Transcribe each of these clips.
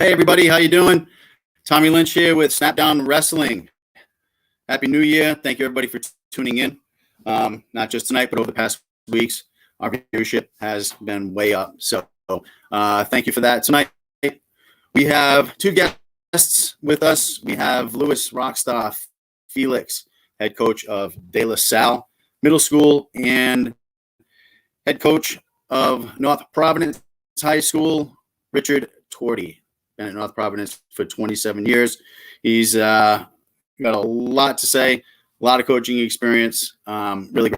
Hey everybody, how you doing? Tommy Lynch here with Snapdown Wrestling. Happy New Year. Thank you everybody for tuning in. Not just tonight, but over the past weeks, our viewership has been way up. So thank you for that. Tonight, we have two guests with us. We have Louis Rockstar Felix, head coach of De La Salle Middle School and head coach of North Providence High School, Richard Torti. Been at North Providence for 27 years. He's got a lot to say, a lot of coaching experience. Really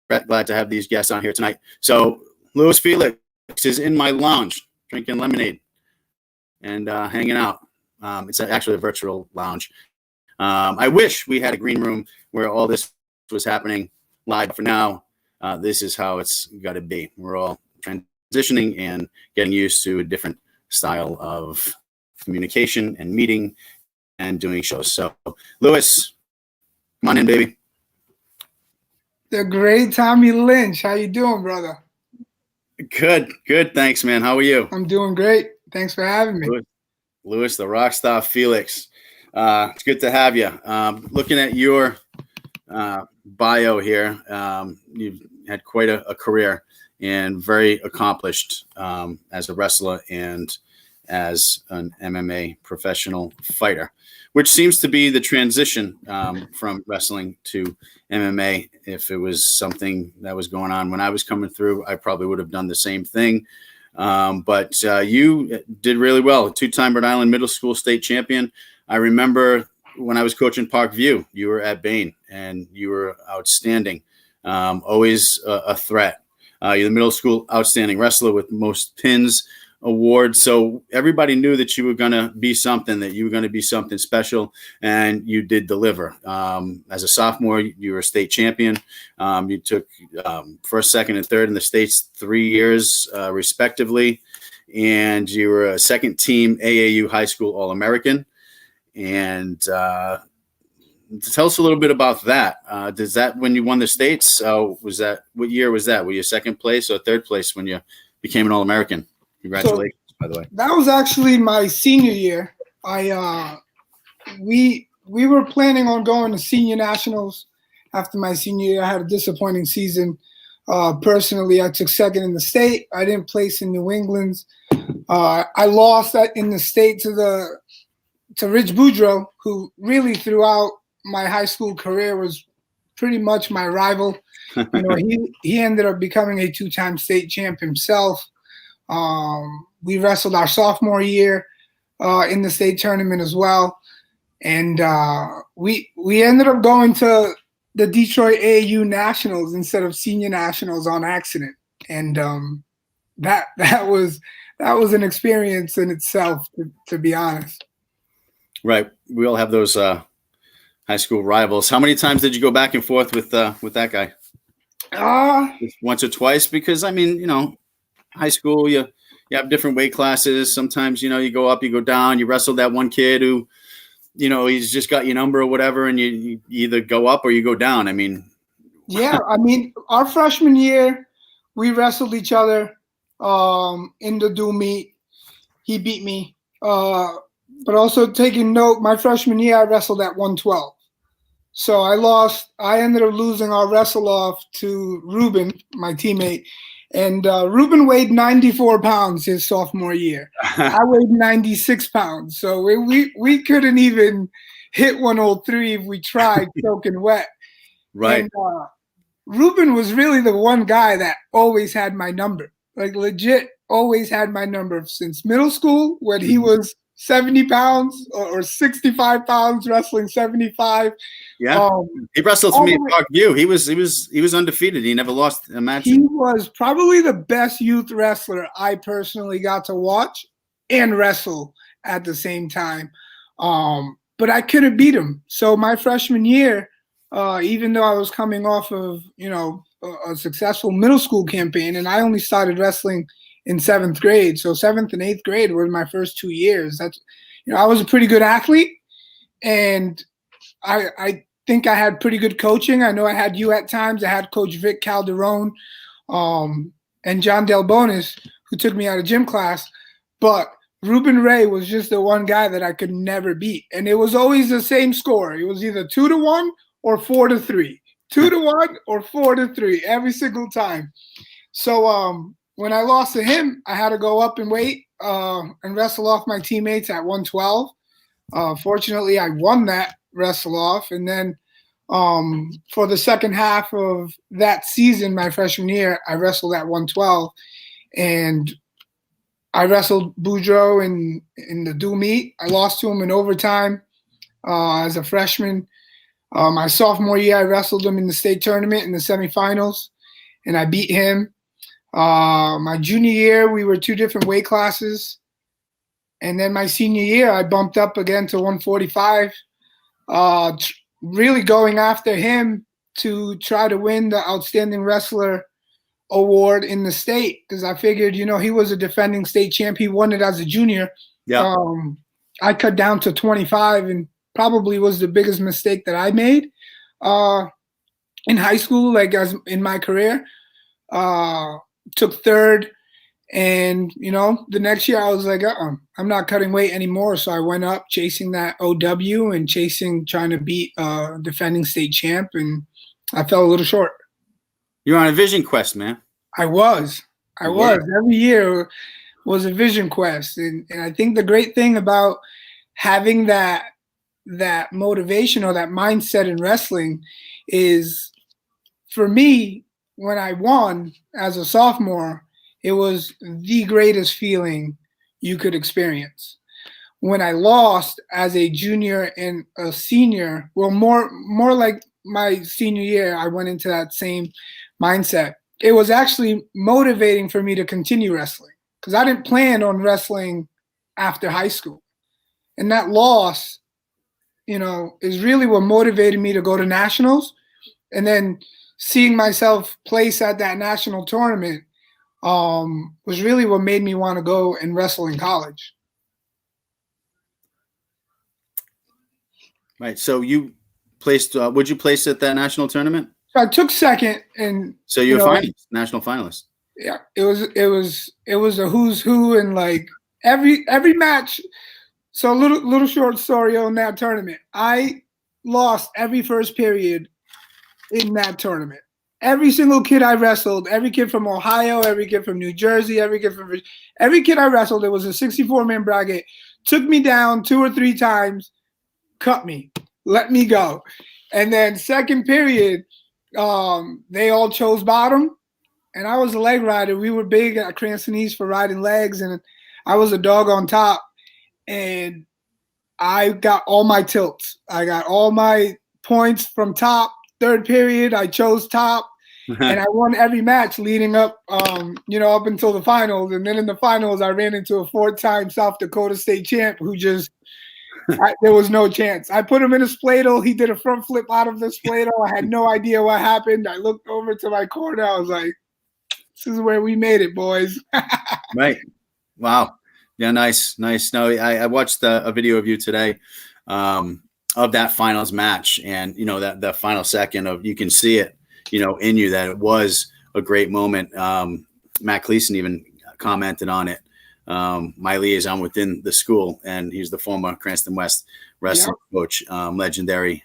glad to have these guests on here tonight. So Louis Felix is in my lounge drinking lemonade and hanging out. It's actually a virtual lounge. I wish we had a green room where all this was happening live. But for now, this is how it's got to be. We're all transitioning and getting used to a different style of communication and meeting and doing shows. So, Louis, come on in, baby. The great Tommy Lynch. How you doing, brother? Good. Thanks, man. How are you? I'm doing great. Thanks for having me. Louis, the Rockstar Felix. It's good to have you. Looking at your bio here, you've had quite a career and very accomplished as a wrestler and as an MMA professional fighter, which seems to be the transition from wrestling to MMA. If it was something that was going on when I was coming through, I probably would have done the same thing. But you did really well. Two-time Rhode Island Middle School state champion. I remember when I was coaching Parkview, you were at Bain and you were outstanding. Always a threat. You're the middle school outstanding wrestler with most pins award. So everybody knew that you were going to be something, that you were going to be something special, and you did deliver. As a sophomore, you were a state champion. You took first, second, and third in the states 3 years, respectively. And you were a second team AAU high school All-American. And tell us a little bit about that. Does that, when you won the states, was that, what year was that? Were you second place or third place when you became an All-American? Congratulations, by the way. That was actually my senior year. We were planning on going to senior nationals after my senior year. I had a disappointing season. Personally, I took second in the state. I didn't place in New England's. I lost that in the state to Rich Boudreaux, who really throughout my high school career was pretty much my rival. He ended up becoming a two-time state champ himself. We wrestled our sophomore year in the state tournament as well, and we ended up going to the Detroit AAU Nationals instead of senior nationals on accident, and that was an experience in itself, to be honest. Right, we all have those high school rivals. How many times did you go back and forth with that guy? Once or twice, because I mean, high school, you have different weight classes. Sometimes, you go up, you go down. You wrestle that one kid who, he's just got your number or whatever, and you either go up or you go down. I mean, yeah. I mean, our freshman year, we wrestled each other in the dual meet. He beat me. But also taking note, my freshman year, I wrestled at 112. So I ended up losing our wrestle off to Ruben, my teammate. And Ruben weighed 94 pounds his sophomore year. I weighed 96 pounds. So we couldn't even hit 103 if we tried, soaking wet. Right. And Ruben was really the one guy that always had my number. Like legit always had my number since middle school when he was 70 pounds or 65 pounds wrestling 75. Yeah, he wrestled to me at Parkview. He was undefeated. He never lost a match. He was probably the best youth wrestler I personally got to watch and wrestle at the same time. But I couldn't beat him. So my freshman year, even though I was coming off of a successful middle school campaign, and I only started wrestling in 7th grade. So 7th and 8th grade were my first 2 years. That's, I was a pretty good athlete, and I think I had pretty good coaching. I know I had you at times. I had Coach Vic Calderon and John Del Bonis, who took me out of gym class. But Ruben Ray was just the one guy that I could never beat. And it was always the same score. It was either 2-1 or 4-3. 2-1 or 4-3 every single time. So when I lost to him, I had to go up and weight and wrestle off my teammates at 112. Fortunately, I won that wrestle off. And then for the second half of that season, my freshman year, I wrestled at 112. And I wrestled Boudreaux in the dual meet. I lost to him in overtime as a freshman. My sophomore year, I wrestled him in the state tournament in the semifinals, and I beat him. My junior year, we were two different weight classes. And then my senior year, I bumped up again to 145, really going after him to try to win the Outstanding Wrestler award in the state, because I figured, he was a defending state champ. He won it as a junior. Yeah. I cut down to 25 and probably was the biggest mistake that I made in high school, like as in my career. Took third, and the next year I was like, I'm not cutting weight anymore. So I went up chasing that OW and trying to beat defending state champ, and I fell a little short. You're on a vision quest, man. I was. Every year was a vision quest. And I think the great thing about having that motivation or that mindset in wrestling is, for me, when I won as a sophomore, it was the greatest feeling you could experience. When I lost as a junior and a senior, well, more like my senior year, I went into that same mindset. It was actually motivating for me to continue wrestling, because I didn't plan on wrestling after high school. And that loss, is really what motivated me to go to nationals. And then seeing myself place at that national tournament was really what made me want to go and wrestle in college. Right. So you placed, would you place at that national tournament? So I took second, and so you're a national finalist. Yeah, it was a who's who, and like every match. So little short story on that tournament. I lost every first period in that tournament. Every single kid I wrestled, every kid from Ohio, every kid from New Jersey, every kid I wrestled, it was a 64-man bracket, took me down 2 or 3 times, cut me, let me go. And then second period, they all chose bottom, and I was a leg rider. We were big at Cranston East for riding legs, and I was a dog on top, and I got all my tilts. I got all my points from top. Third period, I chose top, and I won every match leading up, up until the finals. And then in the finals, I ran into a 4-time South Dakota state champ who just there was no chance. I put him in a spladle. He did a front flip out of the spladle. I had no idea what happened. I looked over to my corner. I was like, this is where we made it, boys. Right. Wow. Yeah, nice. No, I watched a video of you today of that finals match, and that final second of, you can see it, in you, that it was a great moment. Matt Cleason even commented on it. My liaison within the school, and he's the former Cranston West wrestling coach, legendary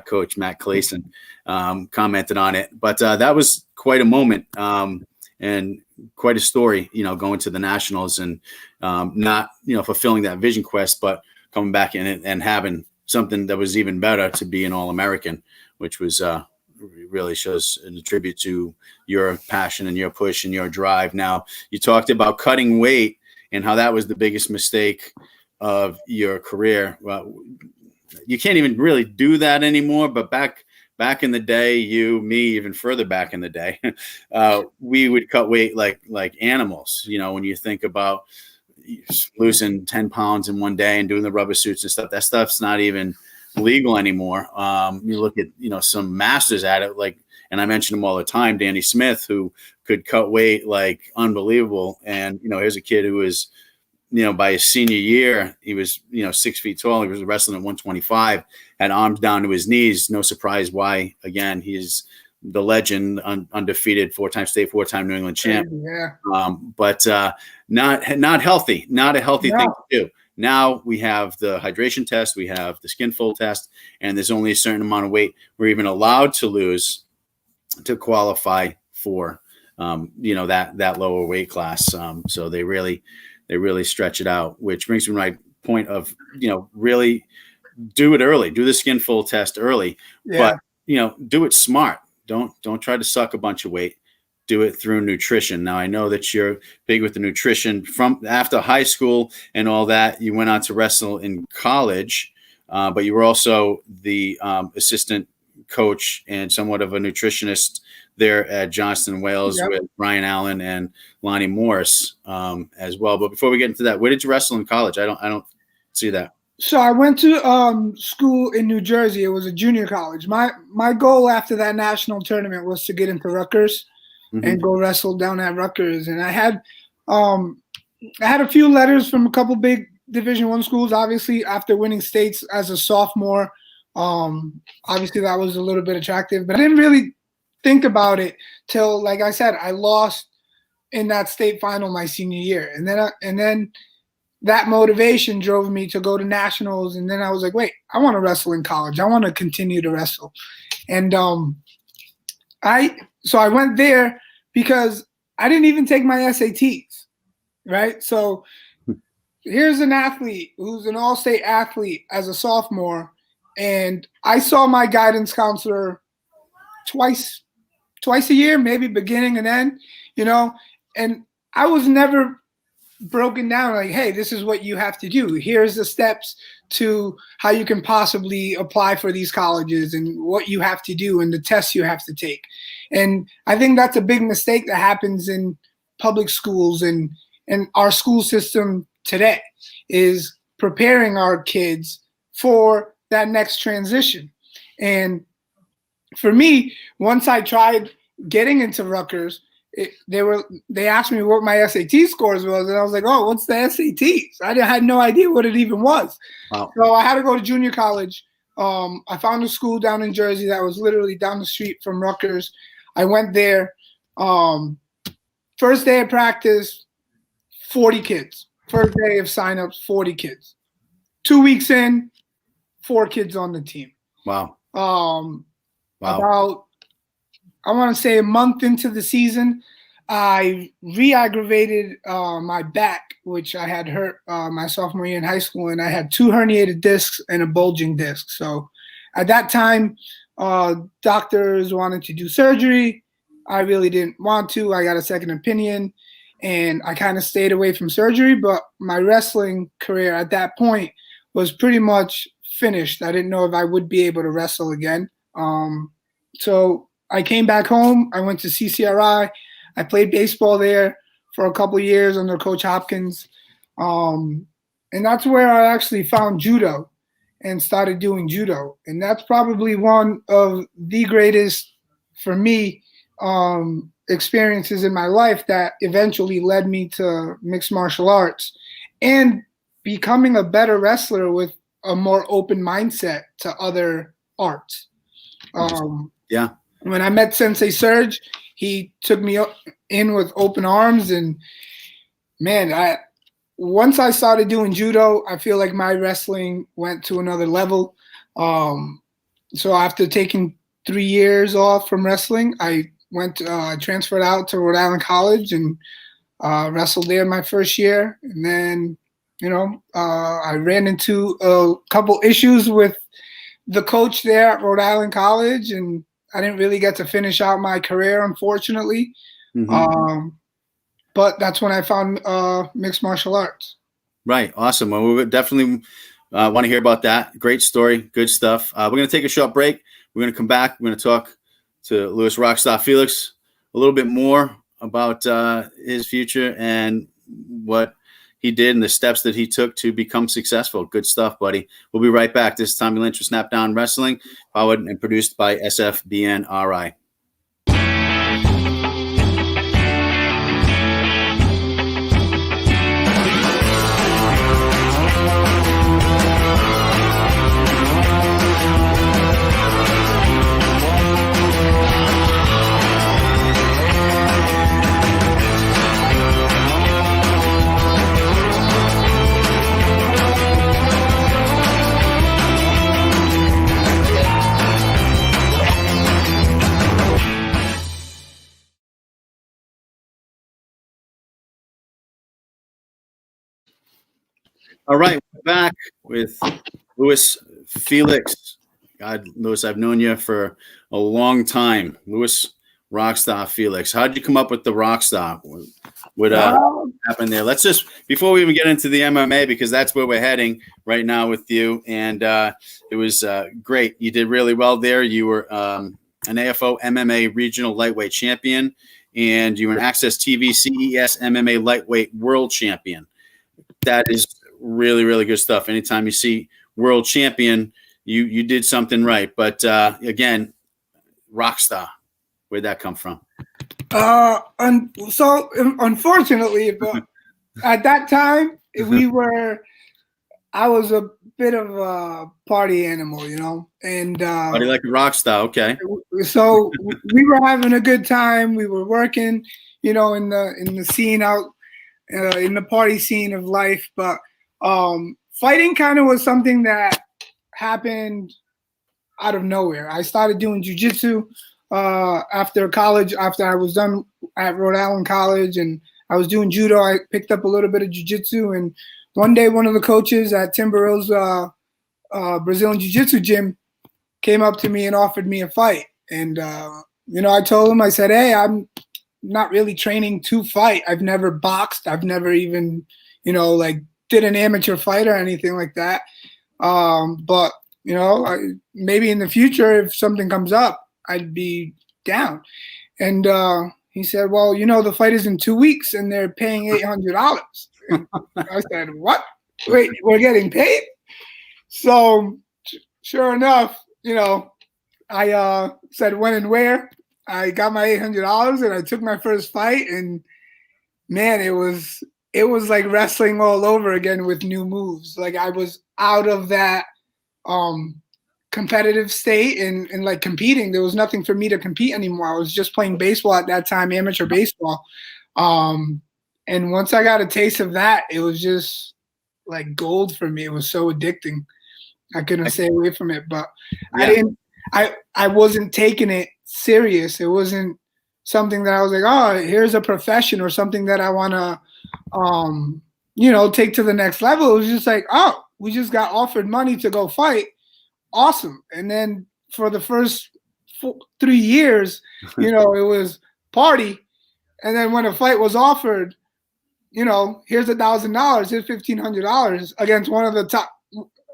coach Matt Cleason, commented on it. But that was quite a moment, and quite a story, going to the nationals and not, fulfilling that vision quest, but coming back in it and having something that was even better, to be an All-American, which was really shows a tribute to your passion and your push and your drive. Now, you talked about cutting weight and how that was the biggest mistake of your career. Well, you can't even really do that anymore, but back in the day, me, even further back in the day, we would cut weight like animals. When you think about losing 10 pounds in one day and doing the rubber suits and stuff, that stuff's not even legal anymore. You look at, some masters at it, and I mention them all the time, Danny Smith, who could cut weight like unbelievable. And, here's a kid who was, by his senior year, he was, 6 feet tall. He was wrestling at 125, had arms down to his knees. No surprise why, again, he's the legend, undefeated, 4-time state, 4-time New England champ. Yeah. But not healthy, not a healthy thing to do. Now we have the hydration test, we have the skin fold test, and there's only a certain amount of weight we're even allowed to lose to qualify for, that lower weight class. So they really stretch it out, which brings me to my point of, really do it early, do the skin fold test early, but do it smart. Don't try to suck a bunch of weight. Do it through nutrition. Now I know that you're big with the nutrition from after high school and all that. You went on to wrestle in college, but you were also the assistant coach and somewhat of a nutritionist there at Johnston Wales with Brian Allen and Lonnie Morris as well. But before we get into that, where did you wrestle in college? I don't see that. So I went to school in New Jersey. It was a junior college. My goal after that national tournament was to get into Rutgers and go wrestle down at Rutgers. And I had a few letters from a couple big Division I schools. Obviously, after winning states as a sophomore, obviously that was a little bit attractive. But I didn't really think about it till, like I said, I lost in that state final my senior year, and then that motivation drove me to go to nationals. And then I was like, wait, I want to wrestle in college. I want to continue to wrestle. And so I went there because I didn't even take my SATs, right? So here's an athlete who's an all-state athlete as a sophomore, and I saw my guidance counselor twice a year, maybe beginning and end, and I was never broken down like, hey, this is what you have to do. Here's the steps to how you can possibly apply for these colleges and what you have to do and the tests you have to take. And I think that's a big mistake that happens in public schools and our school system today, is preparing our kids for that next transition. And for me, once I tried getting into Rutgers, they asked me what my SAT scores was, and I was like, oh, what's the SATs? I had no idea what it even was. Wow. So I had to go to junior college. I found a school down in Jersey that was literally down the street from Rutgers. I went there. First day of practice, 40 kids. First day of signups, 40 kids. 2 weeks in, 4 kids on the team. Wow. About, I want to say, a month into the season, I re-aggravated my back, which I had hurt my sophomore year in high school, and I had 2 herniated discs and a bulging disc. So at that time, doctors wanted to do surgery. I really didn't want to. I got a second opinion, and I kind of stayed away from surgery. But my wrestling career at that point was pretty much finished. I didn't know if I would be able to wrestle again. So I came back home. I went to CCRI. I played baseball there for a couple of years under Coach Hopkins. And that's where I actually found judo and started doing judo. And that's probably one of the greatest, for me, experiences in my life that eventually led me to mixed martial arts and becoming a better wrestler with a more open mindset to other arts. When I met Sensei Serge, he took me in with open arms, and man, once I started doing judo, I feel like my wrestling went to another level. So after taking 3 years off from wrestling, I transferred out to Rhode Island College and wrestled there my first year. And then, I ran into a couple issues with the coach there at Rhode Island College, and I didn't really get to finish out my career, unfortunately. But that's when I found mixed martial arts. Right. Awesome. Well, we would definitely want to hear about that. Great story. Good stuff. We're going to take a short break. We're going to come back. We're going to talk to Louis Rockstar Felix a little bit more about his future and what he did and the steps that he took to become successful. Good stuff, buddy. We'll be right back. This is Tommy Lynch with Snapdown Wrestling, powered and produced by SFBNRI. All right, we're back with Louis Felix. God, Louis, I've known you for a long time. Louis Rockstar Felix. How'd you come up with the Rockstar? What happened there? Let's just, before we even get into the MMA, because that's where we're heading right now with you. And it was great. You did really well there. You were an AFO MMA regional lightweight champion, and you were an Access TV CES MMA lightweight world champion. That is really, really good stuff. Anytime you see world champion, you did something right. But again, Rockstar, where'd that come from? So unfortunately, but at that time, I was a bit of a party animal, and Party like a rock star, okay. So we were having a good time. We were working, in the scene out, in the party scene of life. But fighting kind of was something that happened out of nowhere. I started doing jiu-jitsu after college. After I was done at Rhode Island College, and I was doing judo, I picked up a little bit of jiu-jitsu. And one day, one of the coaches at Timberrose Brazilian Jiu-Jitsu gym came up to me and offered me a fight. And I told him, I said, "Hey, I'm not really training to fight. I've never boxed. I've never even, did an amateur fight or anything like that. But maybe in the future, if something comes up, I'd be down." And he said, "Well, the fight is in 2 weeks and they're paying $800. I said, "What? Wait, we're getting paid?" So sure enough, I said when and where. I got my $800 and I took my first fight, and man, it was like wrestling all over again with new moves. Like I was out of that competitive state and like competing. There was nothing for me to compete anymore. I was just playing baseball at that time, amateur baseball. And once I got a taste of that, it was just like gold for me. It was so addicting. I couldn't stay away from it, but yeah. I wasn't taking it serious. It wasn't something that I was like, oh, here's a profession or something that I want to, take to the next level. It was just like, oh, we just got offered money to go fight. Awesome. And then for the first 3 years, it was party. And then when a fight was offered, here's $1,000, here's $1,500 against one of the top.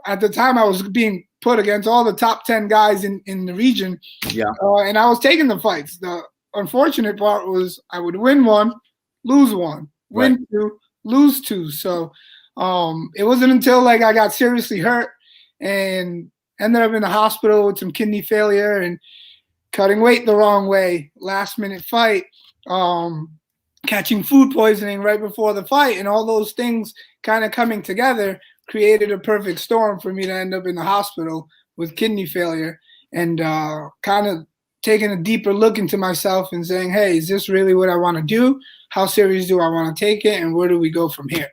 At the time, I was being put against all the top 10 guys in the region. Yeah. And I was taking the fights. The unfortunate part was I would win one, lose one, win two, lose two. So it wasn't until like I got seriously hurt and ended up in the hospital with some kidney failure and cutting weight the wrong way, last minute fight, catching food poisoning right before the fight, and all those things kind of coming together created a perfect storm for me to end up in the hospital with kidney failure, and kind of taking a deeper look into myself and saying, hey, is this really what I want to do? How serious do I want to take it? And where do we go from here?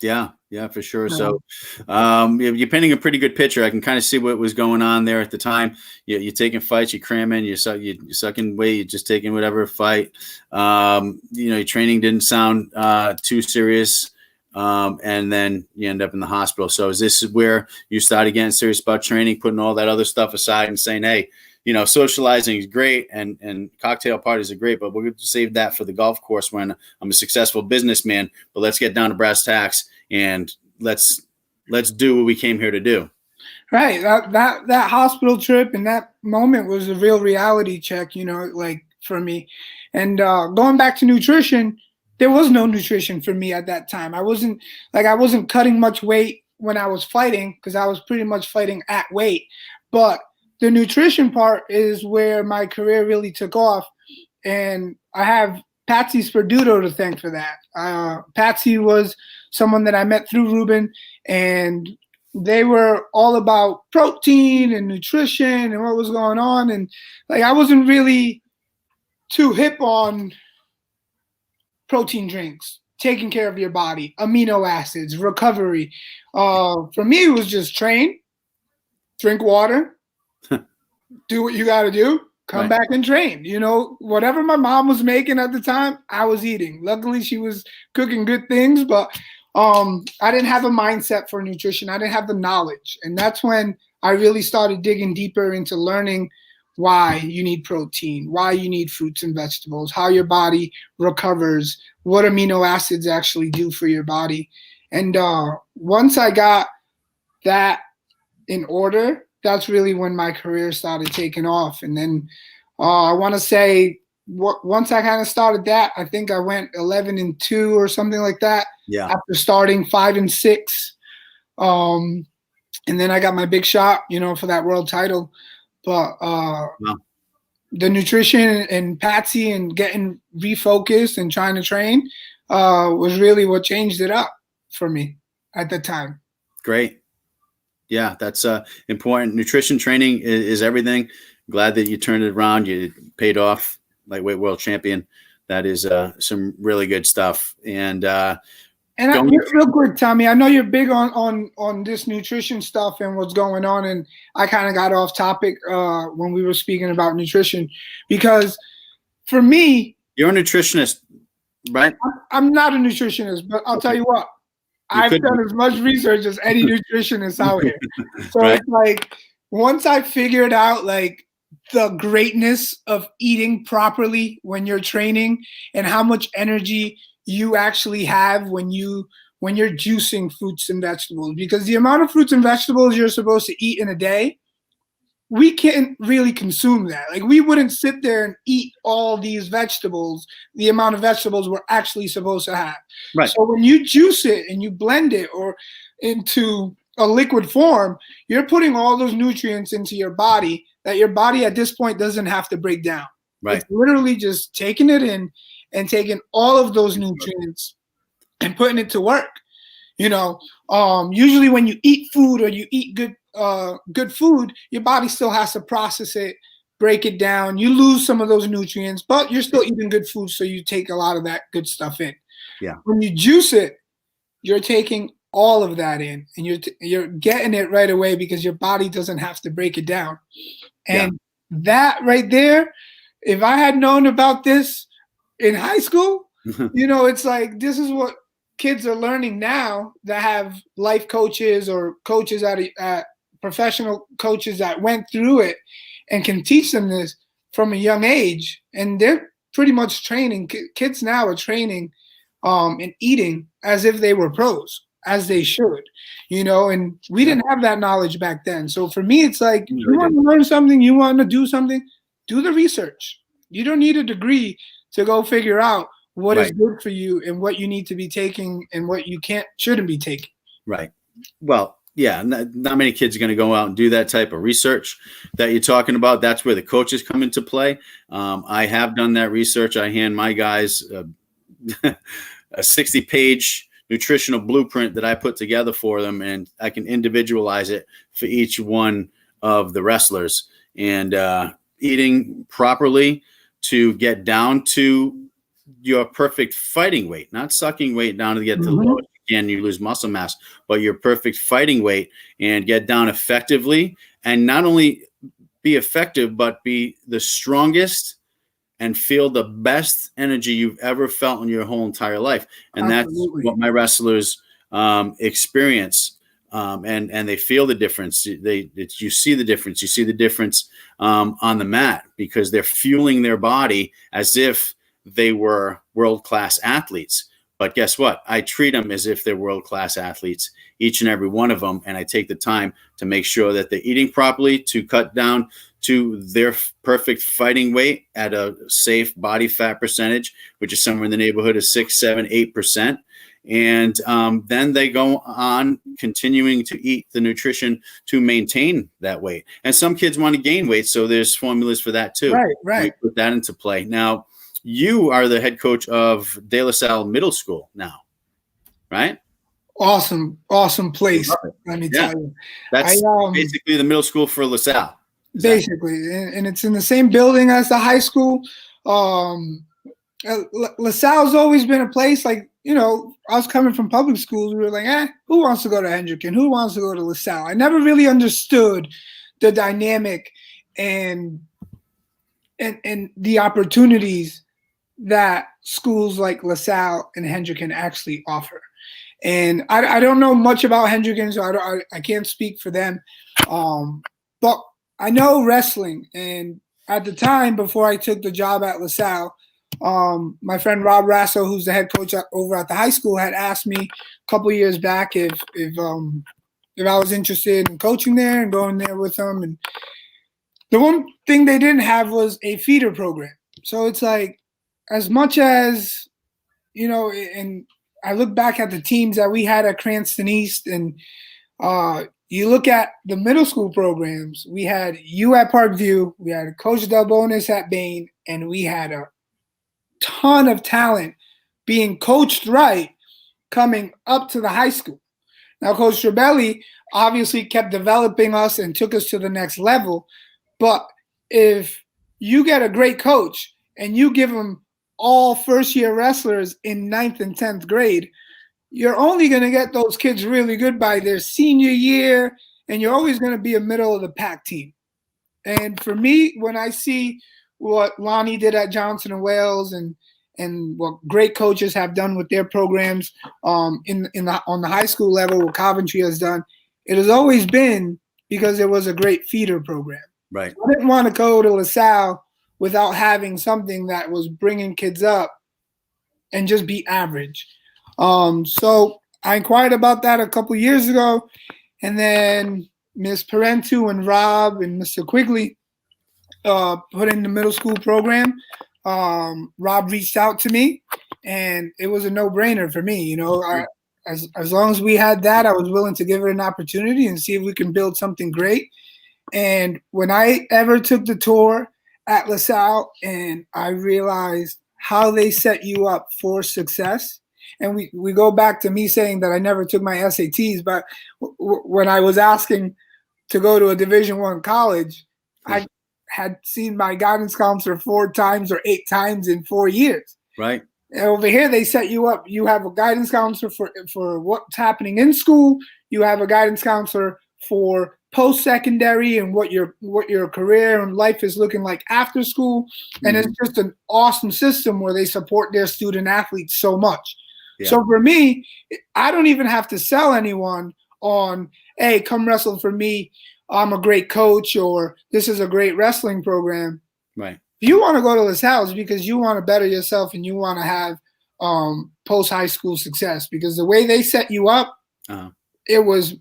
Yeah, for sure. So you're painting a pretty good picture. I can kind of see what was going on there at the time. You're taking fights, you're cramming, you're sucking weight, you're just taking whatever fight. Your training didn't sound too serious. And then you end up in the hospital. So is this where you started getting serious about training, putting all that other stuff aside and saying, hey, socializing is great and cocktail parties are great, but we're going to save that for the golf course when I'm a successful businessman, but let's get down to brass tacks and let's do what we came here to do. Right. That hospital trip and that moment was a real reality check, like for me. And going back to nutrition, there was no nutrition for me at that time. I wasn't cutting much weight when I was fighting because I was pretty much fighting at weight. But the nutrition part is where my career really took off. And I have Patsy Sperduto to thank for that. Patsy was someone that I met through Ruben, and they were all about protein and nutrition and what was going on. And like I wasn't really too hip on protein drinks, taking care of your body, amino acids, recovery. For me, it was just train, drink water, do what you got to do, come back and train. Whatever my mom was making at the time, I was eating. Luckily, she was cooking good things, but I didn't have a mindset for nutrition. I didn't have the knowledge. And that's when I really started digging deeper into learning why you need protein, why you need fruits and vegetables, how your body recovers, what amino acids actually do for your body. And once I got that in order, that's really when my career started taking off. And then I want to say once I kind of started that, I think I went 11-2 or something like that. Yeah. After starting 5-6, and then I got my big shot, for that world title. But Wow. the nutrition and Patsy and getting refocused and trying to train was really what changed it up for me at the time. Great. Yeah, that's important. Nutrition training is everything. Glad that you turned it around. You paid off, lightweight world champion. That is some really good stuff. And real quick, Tommy, I know you're big on this nutrition stuff and what's going on, and I kind of got off topic when we were speaking about nutrition, because for me, you're a nutritionist, right? I'm not a nutritionist, but I'll tell you what, I've done as much research as any nutritionist out here. So right. It's like once I figured out like the greatness of eating properly when you're training and how much energy you actually have when you're juicing fruits and vegetables, because the amount of fruits and vegetables you're supposed to eat in a day, we can't really consume that. Like we wouldn't sit there and eat all these vegetables, the amount of vegetables we're actually supposed to have. Right. So when you juice it and you blend it or into a liquid form, you're putting all those nutrients into your body that your body at this point doesn't have to break down. Right. It's literally just taking it in and taking all of those nutrients and putting it to work. Usually when you eat food or you eat good food, your body still has to process it, break it down. You lose some of those nutrients, but you're still eating good food, so you take a lot of that good stuff in. Yeah. When you juice it, you're taking all of that in, and you're getting it right away because your body doesn't have to break it down. And that right there, if I had known about this in high school, it's like this is what kids are learning now that have life coaches or coaches at professional coaches that went through it and can teach them this from a young age. And they're pretty much training. Kids now are training and eating as if they were pros, as they should, and we didn't have that knowledge back then. So for me, it's like, you want to learn something, you want to do something, do the research. You don't need a degree to go figure out what is good for you and what you need to be taking and what you shouldn't be taking. Right. Well, yeah, not many kids are going to go out and do that type of research that you're talking about. That's where the coaches come into play. I have done that research. I hand my guys a 60-page nutritional blueprint that I put together for them, and I can individualize it for each one of the wrestlers. And eating properly to get down to your perfect fighting weight, not sucking weight down to get to the lowest you can, you lose muscle mass, but your perfect fighting weight, and get down effectively, and not only be effective, but be the strongest and feel the best energy you've ever felt in your whole entire life. And Absolutely. That's what my wrestlers experience. And they feel the difference. You see the difference. You see the difference on the mat, because they're fueling their body as if they were world-class athletes. But guess what? I treat them as if they're world-class athletes, each and every one of them. And I take the time to make sure that they're eating properly, to cut down to their perfect fighting weight at a safe body fat percentage, which is somewhere in the neighborhood of 6, 7, 8%. And then they go on continuing to eat the nutrition to maintain that weight. And some kids want to gain weight, so there's formulas for that too. Right. We put that into play. Now, you are the head coach of De La Salle Middle School now, right? Awesome place. Let me tell you. That's basically the middle school for La Salle. Basically, and it's in the same building as the high school. La Salle's always been a place like, I was coming from public schools. We were like, who wants to go to Hendricken? Who wants to go to La Salle? I never really understood the dynamic and the opportunities that schools like La Salle and Hendricken actually offer. And I don't know much about Hendricken, so I can't speak for them. But I know wrestling. And at the time, before I took the job at LaSalle, my friend Rob Rasso, who's the head coach over at the high school, had asked me a couple years back if I was interested in coaching there and going there with them. And the one thing they didn't have was a feeder program. So it's like, as much as, and I look back at the teams that we had at Cranston East, and you look at the middle school programs, we had you at Parkview, we had Coach Delbonis at Bain, and we had a ton of talent being coached right coming up to the high school. Now, Coach Trebelli obviously kept developing us and took us to the next level. But if you get a great coach and you give them all first-year wrestlers in 9th and 10th grade, you're only going to get those kids really good by their senior year, and you're always going to be a middle-of-the-pack team. And for me, when I see what Lonnie did at Johnson and Wales and what great coaches have done with their programs on the high school level, what Coventry has done, it has always been because there was a great feeder program. Right. I didn't want to go to LaSalle without having something that was bringing kids up and just be average. So I inquired about that a couple years ago, and then Ms. Parentu and Rob and Mr. Quigley put in the middle school program. Rob reached out to me, and it was a no-brainer for me. As long as we had that, I was willing to give it an opportunity and see if we can build something great. And when I ever took the tour at LaSalle, and I realized how they set you up for success, and we go back to me saying that I never took my SATs, but when I was asking to go to a Division I college, I had seen my guidance counselor 4 times or 8 times in 4 years. Right. And over here, they set you up. You have a guidance counselor for what's happening in school. You have a guidance counselor for post-secondary and what your career and life is looking like after school. And it's just an awesome system where they support their student athletes so much. Yeah. So for me, I don't even have to sell anyone on, hey, come wrestle for me. I'm a great coach, or this is a great wrestling program. Right. If you want to go to LaSalle, it's because you want to better yourself and you want to have post-high school success, because the way they set you up, it was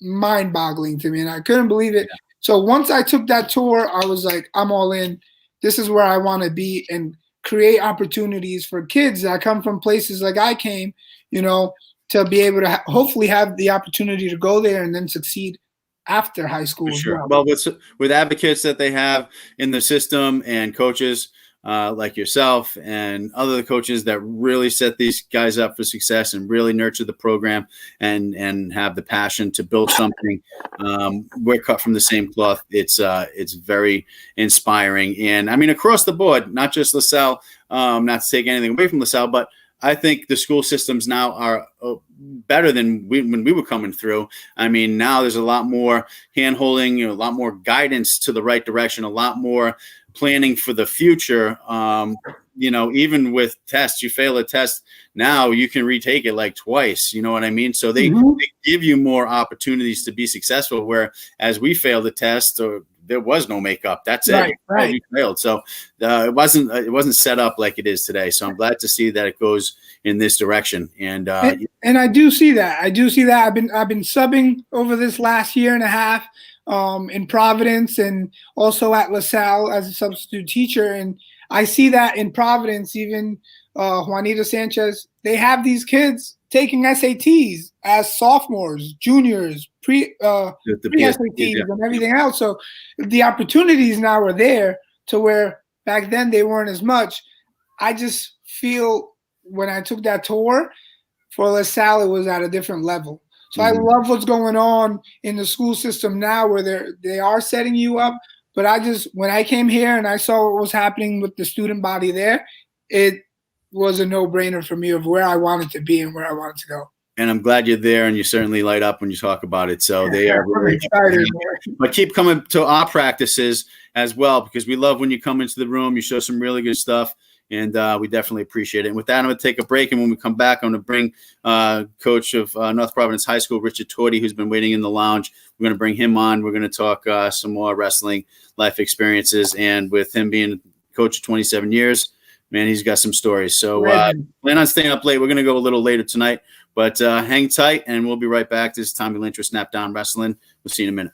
mind-boggling to me, and I couldn't believe it. Yeah. So once I took that tour, I was like, I'm all in. This is where I want to be, and create opportunities for kids that come from places like I came, to be able to hopefully have the opportunity to go there and then succeed after high school. For sure. Well, with advocates that they have in the system and coaches like yourself and other coaches that really set these guys up for success and really nurture the program and have the passion to build something. We're cut from the same cloth. It's very inspiring. And I mean, across the board, not just LaSalle, not to take anything away from LaSalle, but I think the school systems now are better than when we were coming through. I mean, now there's a lot more hand-holding, a lot more guidance to the right direction, a lot more planning for the future. Even with tests, you fail a test now, you can retake it like twice. You know what I mean? So they give you more opportunities to be successful, where as we failed the test, or there was no makeup. That's it. Right. You failed. So it wasn't set up like it is today. So I'm glad to see that it goes in this direction. And I do see that. I've been subbing over this last year and a half in Providence and also at LaSalle as a substitute teacher. And I see that in Providence, even Juanita Sanchez, they have these kids taking SATs as sophomores, juniors, pre-SATs and everything else. So the opportunities now are there, to where back then they weren't as much. I just feel when I took that tour for LaSalle, it was at a different level. So I love what's going on in the school system now, where they are setting you up. But when I came here and I saw what was happening with the student body there, it was a no-brainer for me of where I wanted to be and where I wanted to go. And I'm glad you're there, and you certainly light up when you talk about it. So they are really excited. But keep coming to our practices as well, because we love when you come into the room, you show some really good stuff. and we definitely appreciate it. And with that, I'm going to take a break, and when we come back, I'm going to bring coach of North Providence High School, Richard Torti, who's been waiting in the lounge. We're going to bring him on. We're going to talk some more wrestling life experiences, and with him being coach of 27 years, man, he's got some stories. So plan on staying up late. We're going to go a little later tonight, but hang tight, and we'll be right back. This is Tommy Lynch with Snap Down Wrestling. We'll see you in a minute.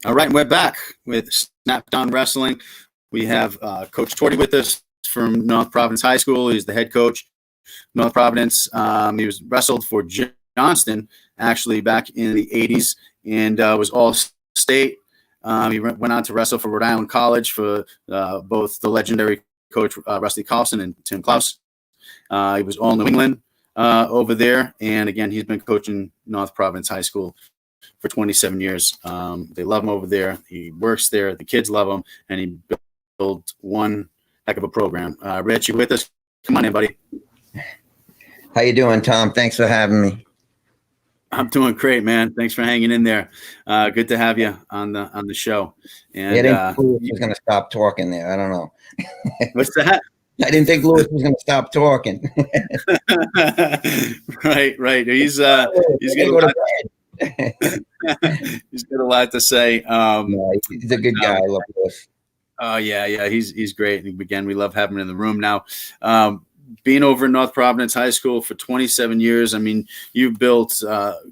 All right, we're back with Snap Down Wrestling. We have Coach Torti with us from North Providence High School. He's the head coach, North Providence. He was wrestled for Johnston actually back in the 80s and was all state. He went on to wrestle for Rhode Island College for both the legendary coach Rusty Carlson and Tim Klaus. He was all New England over there, and again, he's been coaching North Providence High School for 27 years. They love him over there. He works there. The kids love him, and he built one heck of a program. Rich, you with us? Come on in, buddy. How you doing, Tom? Thanks for having me. I'm doing great, man. Thanks for hanging in there. Good to have you on the show. And I didn't think Lewis was going to stop talking there. I don't know. What's that? I didn't think Lewis was going to stop talking. Right. He's got a lot to say. He's a good guy. I love Lewis. Oh yeah, he's great. And again, we love having him in the room now. Being over in North Providence High School for 27 years, I mean, you've built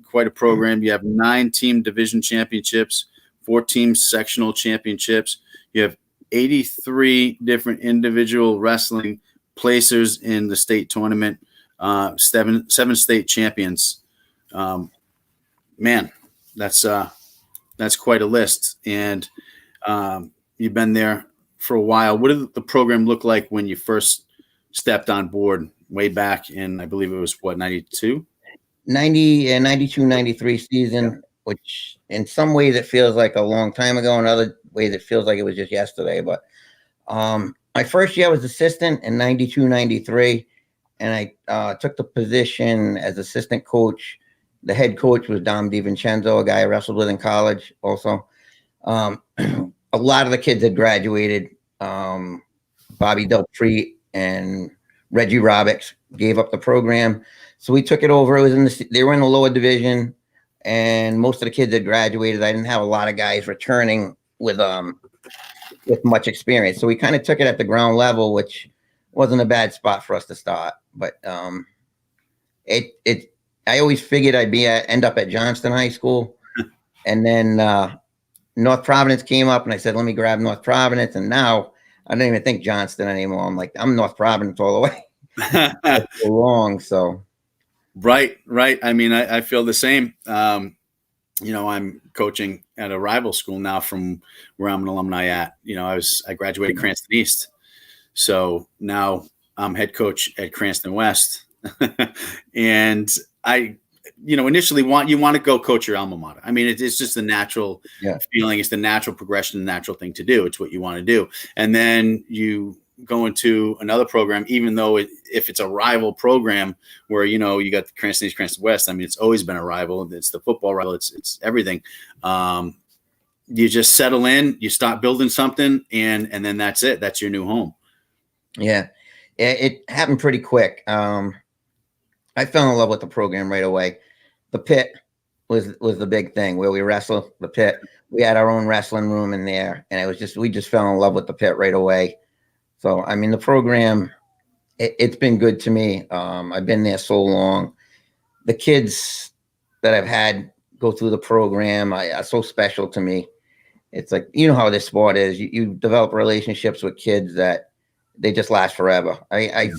quite a program. You have 9 team division championships, 4 team sectional championships. You have 83 different individual wrestling placers in the state tournament, 7 state champions. Man, that's quite a list. And you've been there for a while. What did the program look like when you first stepped on board way back in, I believe it was, 92? 92, 93 season, which in some ways it feels like a long time ago. In other ways it feels like it was just yesterday. But my first year I was assistant in 92, 93. And I took the position as assistant coach. The head coach was Dom DiVincenzo, a guy I wrestled with in college also. A lot of the kids had graduated. Bobby Delpreet and Reggie Roberts gave up the program. So we took it over. It was they were in the lower division, and most of the kids had graduated. I didn't have a lot of guys returning with much experience. So we kind of took it at the ground level, which wasn't a bad spot for us to start. But I always figured I'd end up at Johnston High School. And then North Providence came up, and I said, let me grab North Providence. And now I don't even think Johnston anymore. I'm like, I'm North Providence all the way. That's so long. So. Right. I mean, I feel the same. I'm coaching at a rival school now from where I'm an alumni at. I graduated Cranston East. So now I'm head coach at Cranston West. And initially you want to go coach your alma mater. I mean, it's just the natural feeling. It's the natural progression, the natural thing to do. It's what you want to do. And then you go into another program, even though if it's a rival program where, you got the Cranston East, Cranston West, I mean, it's always been a rival. It's the football rival. It's everything. You just settle in, you start building something, and then that's it. That's your new home. Yeah. It happened pretty quick. I fell in love with the program right away. The pit was the big thing where we wrestled. The pit. We had our own wrestling room in there, and we just fell in love with the pit right away. So I mean, the program, it's been good to me. I've been there so long. The kids that I've had go through the program are so special to me, it's like, you know how this sport is. You develop relationships with kids that they just last forever. I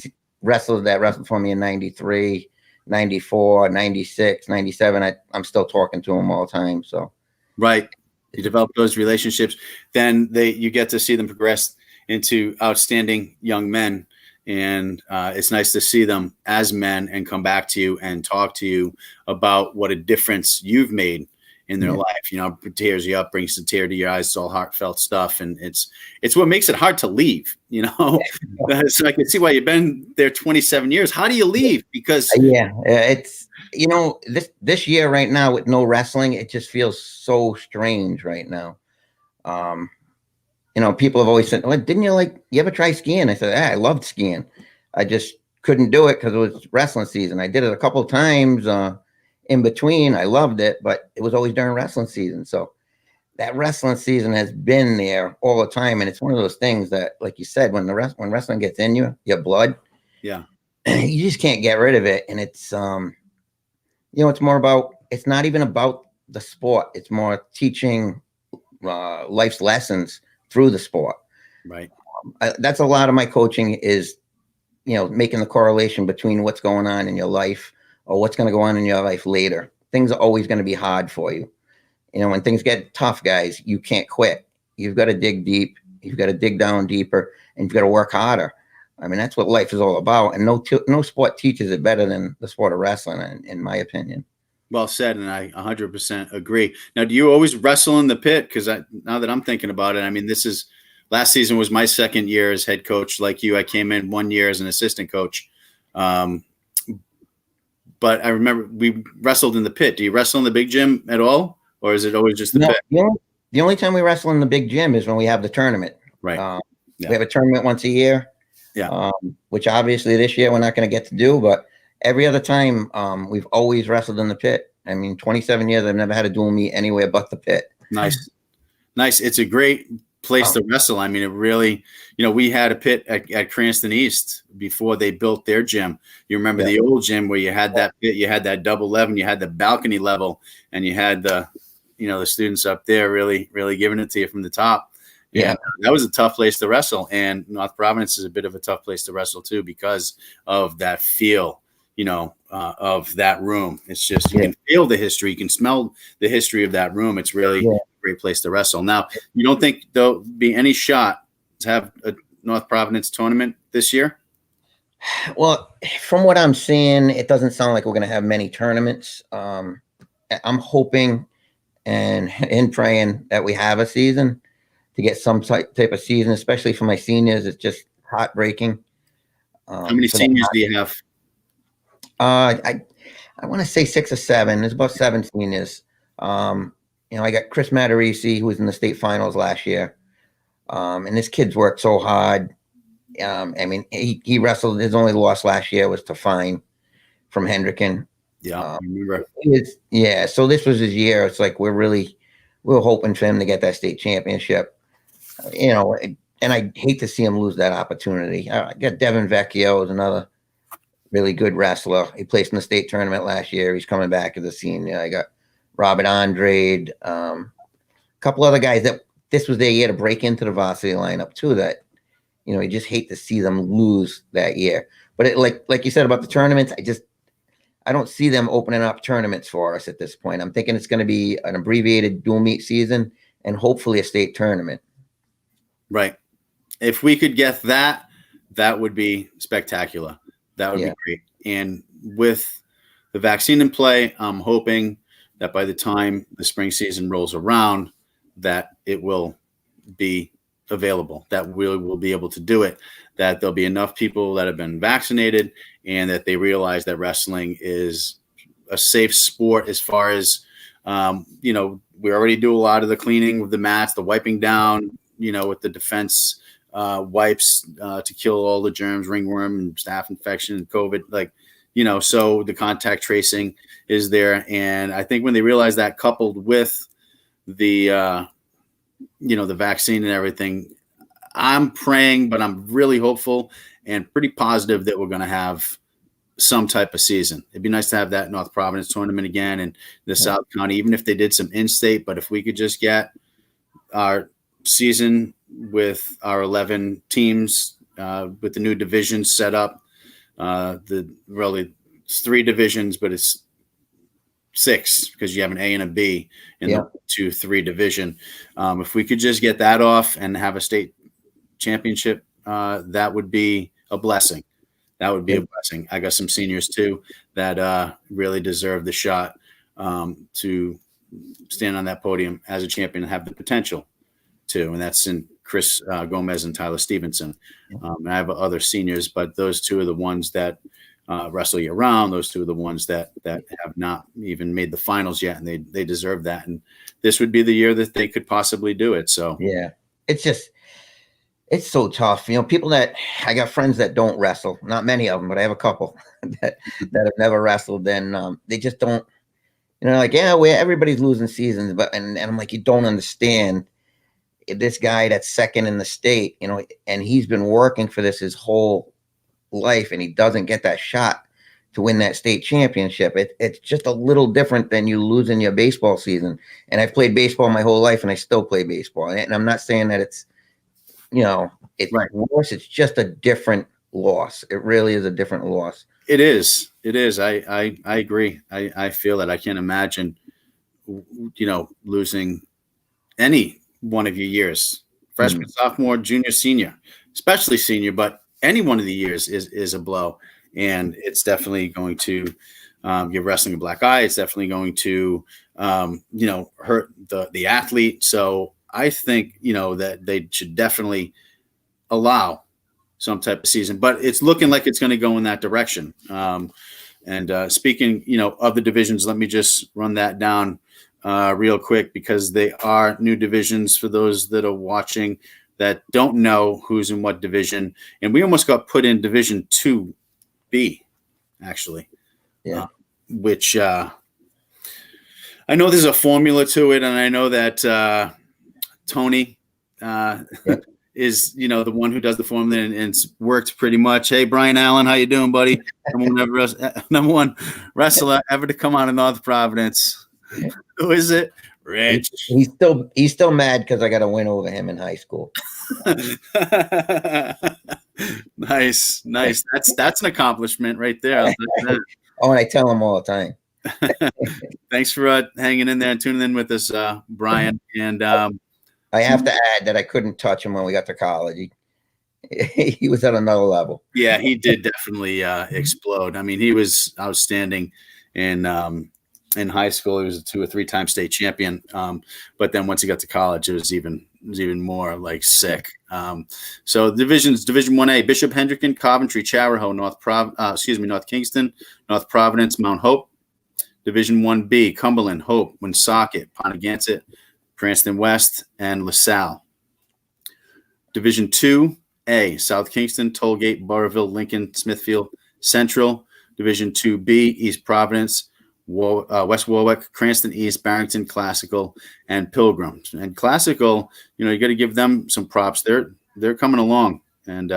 wrestled that wrestled for me in 93, 94, 96, 97. I'm still talking to them all the time. So, right. You develop those relationships, then you get to see them progress into outstanding young men. And it's nice to see them as men and come back to you and talk to you about what a difference you've made in their life. You know, it tears you up, brings a tear to your eyes. It's all heartfelt stuff. And it's what makes it hard to leave, you know. So I can see why you've been there 27 years. How do you leave? Because it's, you know, this year right now with no wrestling, it just feels so strange right now. You know, people have always said, well, didn't you ever try skiing? I said, I loved skiing. I just couldn't do it because it was wrestling season. I did it a couple of times in between. I loved it, but it was always during wrestling season. So that wrestling season has been there all the time. And it's one of those things that, like you said, when wrestling gets in your blood, yeah, you just can't get rid of it. And it's, you know, it's not even about the sport. It's more teaching life's lessons through the sport. Right. That's a lot of my coaching is, you know, making the correlation between what's going on in your life or what's going to go on in your life later. Things are always going to be hard for you. You know, when things get tough, guys, you can't quit. You've got to dig deep. You've got to dig down deeper, and you've got to work harder. I mean, that's what life is all about. And no sport teaches it better than the sport of wrestling, in my opinion. Well said, and I 100% agree. Now, do you always wrestle in the pit? Because now that I'm thinking about it, I mean, last season was my second year as head coach. Like you, I came in 1 year as an assistant coach. But I remember we wrestled in the pit. Do you wrestle in the big gym at all, or is it always just the pit? The only time we wrestle in the big gym is when we have the tournament. Right. We have a tournament once a year. Yeah. Which obviously this year we're not going to get to do, but every other time, we've always wrestled in the pit. I mean, 27 years, I've never had a dual meet anywhere but the pit. Nice. It's a great place to wrestle. I mean, it really, you know, we had a pit at Cranston East before they built their gym. You remember the old gym where you had that pit, you had that double level, you had the balcony level, and you had the students up there really, really giving it to you from the top. Yeah, that was a tough place to wrestle. And North Providence is a bit of a tough place to wrestle too because of that feel, you know, of that room. It's just, you can feel the history. You can smell the history of that room. It's really a great place to wrestle. Now, you don't think there'll be any shot to have a North Providence tournament this year? Well, from what I'm seeing, it doesn't sound like we're going to have many tournaments. I'm hoping and praying that we have a season to get some type of season, especially for my seniors. It's just heartbreaking. How many seniors do you have? I want to say 6 or 7. There's about 7 seniors. You know, I got Chris Matarisi, who was in the state finals last year. And this kid's worked so hard. I mean, he wrestled. His only loss last year was to Fine from Hendricken. Yeah, I remember. So this was his year. It's like we're hoping for him to get that state championship. You know, and I hate to see him lose that opportunity. I got Devin Vecchio is another really good wrestler. He placed in the state tournament last year. He's coming back as a senior. I got Robert Andrade, a couple other guys that this was their year to break into the varsity lineup too. That, you know, you just hate to see them lose that year. But it, like you said about the tournaments, I don't see them opening up tournaments for us at this point. I'm thinking it's going to be an abbreviated dual meet season and hopefully a state tournament. Right. If we could get that would be spectacular. That would be great. And with the vaccine in play, I'm hoping that by the time the spring season rolls around, that it will be available, that we will be able to do it, that there'll be enough people that have been vaccinated and that they realize that wrestling is a safe sport as far as, you know, we already do a lot of the cleaning with the mats, the wiping down, you know, with the defense wipes to kill all the germs, ringworm and staph infection and COVID, like, you know, so the contact tracing is there. And I think when they realize that, coupled with the, you know, the vaccine and everything, I'm praying, but I'm really hopeful and pretty positive that we're going to have some type of season. It'd be nice to have that North Providence tournament again in the South County, even if they did some in-state, but if we could just get our season with our 11 teams, with the new divisions set up. It's 3 divisions, but it's 6 because you have an A and a B in the 2-3 division. If we could just get that off and have a state championship, that would be a blessing. That would be a blessing. I got some seniors too that really deserve the shot to stand on that podium as a champion and have the potential to. And that's in Chris Gomez and Tyler Stevenson. And I have other seniors, but those 2 are the ones that wrestle year round. Those 2 are the ones that have not even made the finals yet, and they deserve that. And this would be the year that they could possibly do it. So yeah, it's so tough. People I got friends that don't wrestle, not many of them, but I have a couple that have never wrestled. And they just don't, like, everybody's losing seasons, but, and I'm like, you don't understand this guy that's second in the state, and he's been working for this his whole life, and he doesn't get that shot to win that state championship. It's just a little different than you losing your baseball season. And I've played baseball my whole life, and I still play baseball. And I'm not saying that it's, it's worse. It's just a different loss. It really is a different loss. It is. I agree. I feel that. I can't imagine, losing any one of your years, freshman, sophomore, junior, senior, especially senior, but any one of the years is a blow. And it's definitely going to give wrestling a black eye. It's definitely going to, hurt the athlete. So I think, that they should definitely allow some type of season, but it's looking like it's going to go in that direction. And speaking, of the divisions, let me just run that down real quick, because they are new divisions for those that are watching that don't know who's in what division. And we almost got put in Division 2B, actually, which I know there's a formula to it. And I know that Tony is, the one who does the formula, and it's worked pretty much. Hey, Brian Allen, how you doing, buddy? Number one wrestler ever to come out of North Providence. Who is it? Rich. He's still mad because I got a win over him in high school. Nice. That's an accomplishment right there. Oh, and I tell him all the time. Thanks for hanging in there and tuning in with us, Brian. And I have to add that I couldn't touch him when we got to college. He was at another level. Yeah, he did definitely explode. I mean, he was outstanding in high school. He was a 2 or 3-time state champion. But then once he got to college, it was even more like sick. So divisions: Division 1A, Bishop Hendricken, Coventry, Charahoe, North Kingston, North Providence, Mount Hope. Division 1B, Cumberland, Hope, Woonsocket, Pontiac, Cranston West, and LaSalle. Division 2A, South Kingston, Tollgate, Burrville, Lincoln, Smithfield, Central. Division 2B, East Providence, West Warwick, Cranston East, Barrington, Classical, and Pilgrim. And Classical, you got to give them some props. They're coming along, and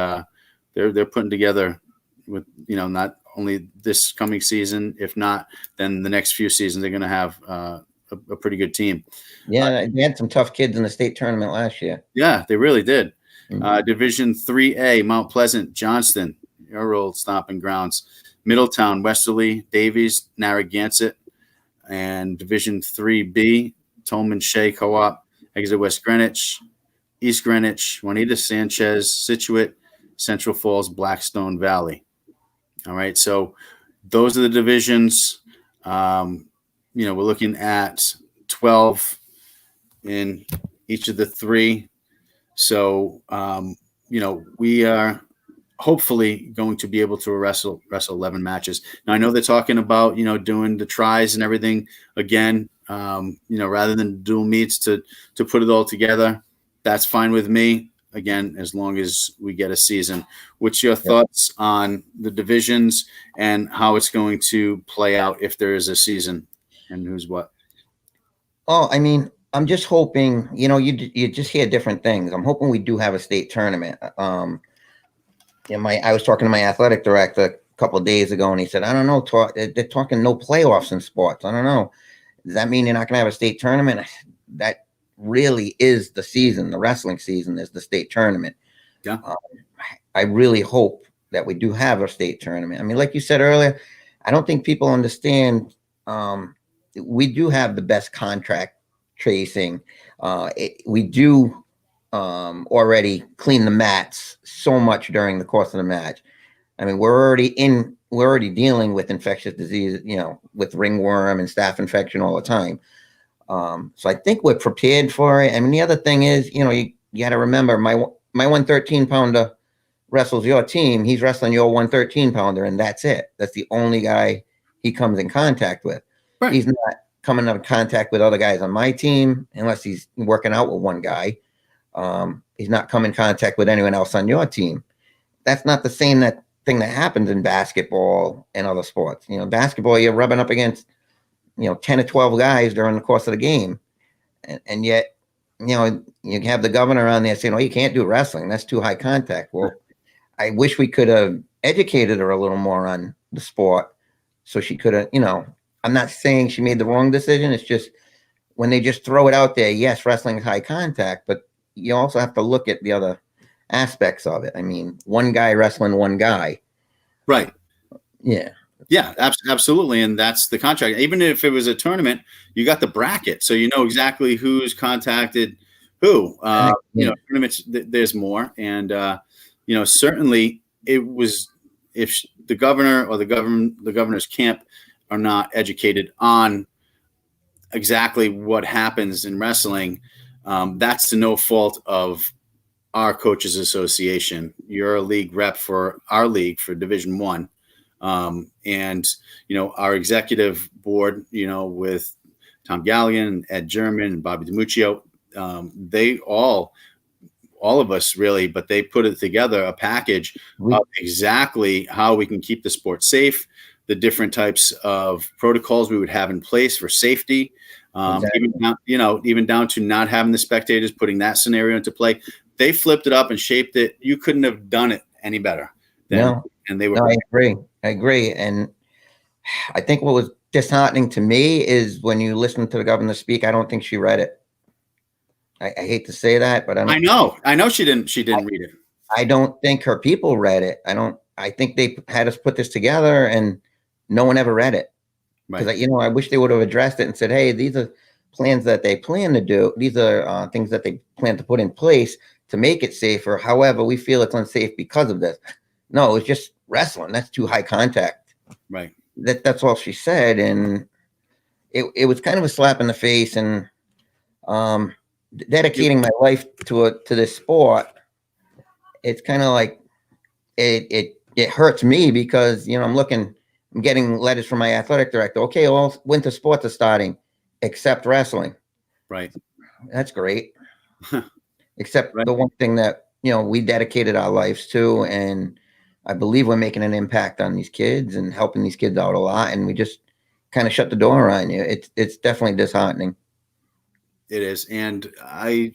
they're putting together with not only this coming season, if not, then the next few seasons they're going to have a pretty good team. Yeah, they had some tough kids in the state tournament last year. Yeah, they really did. Division 3A, Mount Pleasant, Johnston, your old stomping grounds, Middletown, Westerly, Davies, Narragansett. And Division 3B, Tolman, Shea, Co-op, Exeter West Greenwich, East Greenwich, Juanita, Sanchez, Situate, Central Falls, Blackstone Valley. All right, so those are the divisions. We're looking at 12 in each of the 3. So, we are hopefully going to be able to wrestle 11 matches. Now, I know they're talking about, doing the tries and everything again, rather than dual meets to put it all together. That's fine with me. Again, as long as we get a season. What's your thoughts on the divisions and how it's going to play out if there is a season, and who's what? Oh, I mean, I'm just hoping, you just hear different things. I'm hoping we do have a state tournament. I was talking to my athletic director a couple of days ago, and he said, I don't know, they're talking no playoffs in sports. I don't know. Does that mean you're not going to have a state tournament? That really is the season, the wrestling season is the state tournament. Yeah. I really hope that we do have a state tournament. I mean, like you said earlier, I don't think people understand. We do have the best contract tracing. We do already clean the mats so much during the course of the match. I mean, we're already dealing with infectious disease, with ringworm and staph infection all the time. So I think we're prepared for it. I mean, the other thing is, you got to remember my 113 pounder wrestles your team. He's wrestling your 113 pounder, and that's it. That's the only guy he comes in contact with. Right. He's not coming in contact with other guys on my team unless he's working out with one guy. He's not coming in contact with anyone else on your team. That's not the same thing that happens in basketball and other sports. Basketball, you're rubbing up against 10 or 12 guys during the course of the game. And yet, you have the governor on there saying, oh, you can't do wrestling. That's too high contact. Well, I wish we could have educated her a little more on the sport so she could have, I'm not saying she made the wrong decision. It's just when they just throw it out there, yes, wrestling is high contact, but you also have to look at the other aspects of it. I mean, one guy wrestling one guy. Right. Yeah. Yeah, absolutely. And that's the contract. Even if it was a tournament, you got the bracket. So you know exactly who's contacted who. Tournaments, there's more. And, certainly it was, if the governor or the governor's camp are not educated on exactly what happens in wrestling, that's to no fault of our coaches association. You're a league rep for our league for Division I. And our executive board, with Tom Galligan, Ed German, and Bobby DiMuccio, they all of us really, but they put it together, a package of exactly how we can keep the sport safe, the different types of protocols we would have in place for safety, even down to not having the spectators, putting that scenario into play. They flipped it up and shaped it. You couldn't have done it any better. And they were. No, I agree. And I think what was disheartening to me is when you listen to the governor speak, I don't think she read it. I hate to say that, but I know she didn't read it. I don't think her people read it. I think they had us put this together and no one ever read it. Because I wish they would have addressed it and said, hey, these are plans that they plan to do. These are things that they plan to put in place to make it safer. However, we feel it's unsafe because of this. No, it's just wrestling. That's too high contact. Right. That's all she said. And it was kind of a slap in the face. And dedicating my life to this sport, it's kind of like it hurts me because, I'm getting letters from my athletic director. Okay, all winter sports are starting except wrestling. Right. That's great. Except the one thing that, we dedicated our lives to, and I believe we're making an impact on these kids and helping these kids out a lot. And we just kind of shut the door on you. It's definitely disheartening. It is. And I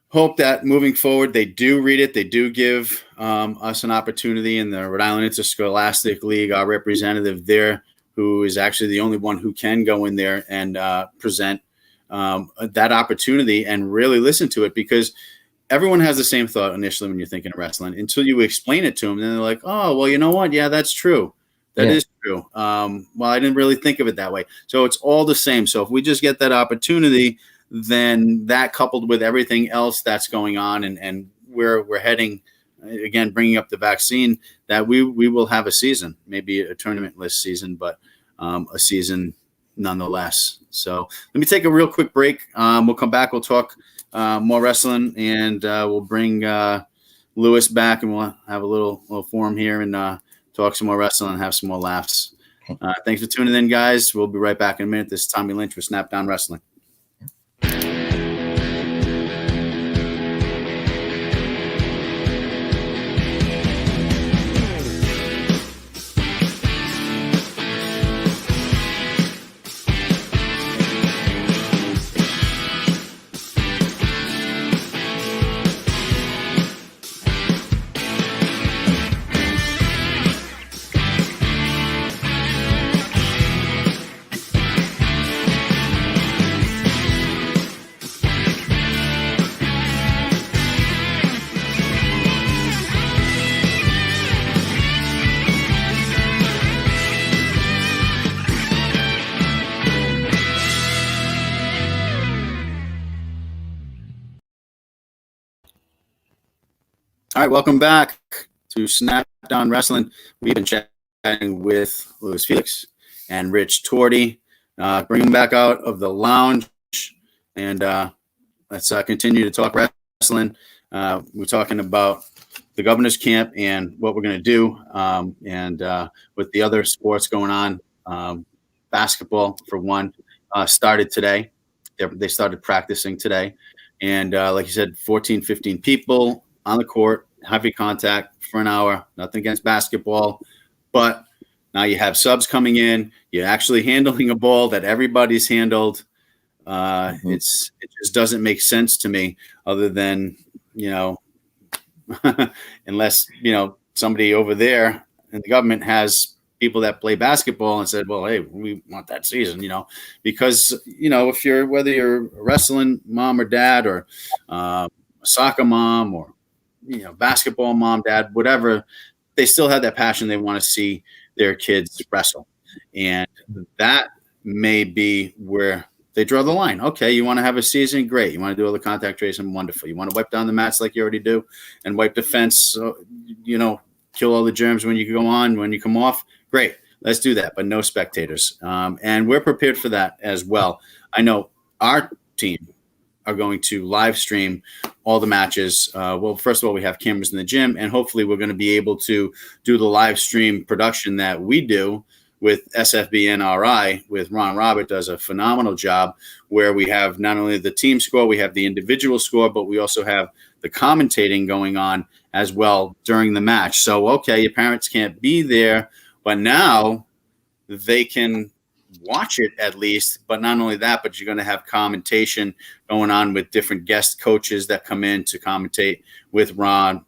hope that moving forward, they do read it. They do give us an opportunity in the Rhode Island Interscholastic League, our representative there, who is actually the only one who can go in there and present that opportunity and really listen to it, because everyone has the same thought initially when you're thinking of wrestling until you explain it to them. Then they're like, oh, well, you know what? Yeah, that's true. That is true. Well, I didn't really think of it that way. So it's all the same. So if we just get that opportunity, then that coupled with everything else that's going on and we're heading, again, bringing up the vaccine, that we will have a season, maybe a tournament-less season, but a season nonetheless. So let me take a real quick break. We'll come back. We'll talk more wrestling, and we'll bring Lewis back, and we'll have a little forum here and talk some more wrestling and have some more laughs. Thanks for tuning in, guys. We'll be right back in a minute. This is Tommy Lynch with Snapdown Wrestling. All right, welcome back to Snapdown Wrestling. We've been chatting with Felix and Rich Torti. Bring them back out of the lounge, and let's continue to talk wrestling. We're talking about the governor's camp and what we're going to do, and with the other sports going on. Basketball, for one, started today. They started practicing today. And like you said, 14, 15 people on the court, heavy contact for an hour, nothing against basketball. But now you have subs coming in. You're actually handling a ball that everybody's handled. It just doesn't make sense to me, other than, unless, somebody over there in the government has people that play basketball and said, well, hey, we want that season, because, whether you're a wrestling mom or dad, or a soccer mom, or, basketball mom, dad, whatever, they still have that passion. They want to see their kids wrestle. And that may be where they draw the line. Okay, you want to have a season? Great. You want to do all the contact tracing? Wonderful. You want to wipe down the mats like you already do and wipe the fence, kill all the germs when you go on, when you come off? Great. Let's do that, but no spectators. And we're prepared for that as well. I know our team are going to live stream all the matches. Well, first of all, we have cameras in the gym, and hopefully we're going to be able to do the live stream production that we do with SFBNRI, with Ron Robert, does a phenomenal job, where we have not only the team score, we have the individual score, but we also have the commentating going on as well during the match. So, okay, your parents can't be there, but now they can watch it at least. But not only that, but you're going to have commentation going on with different guest coaches that come in to commentate with Ron,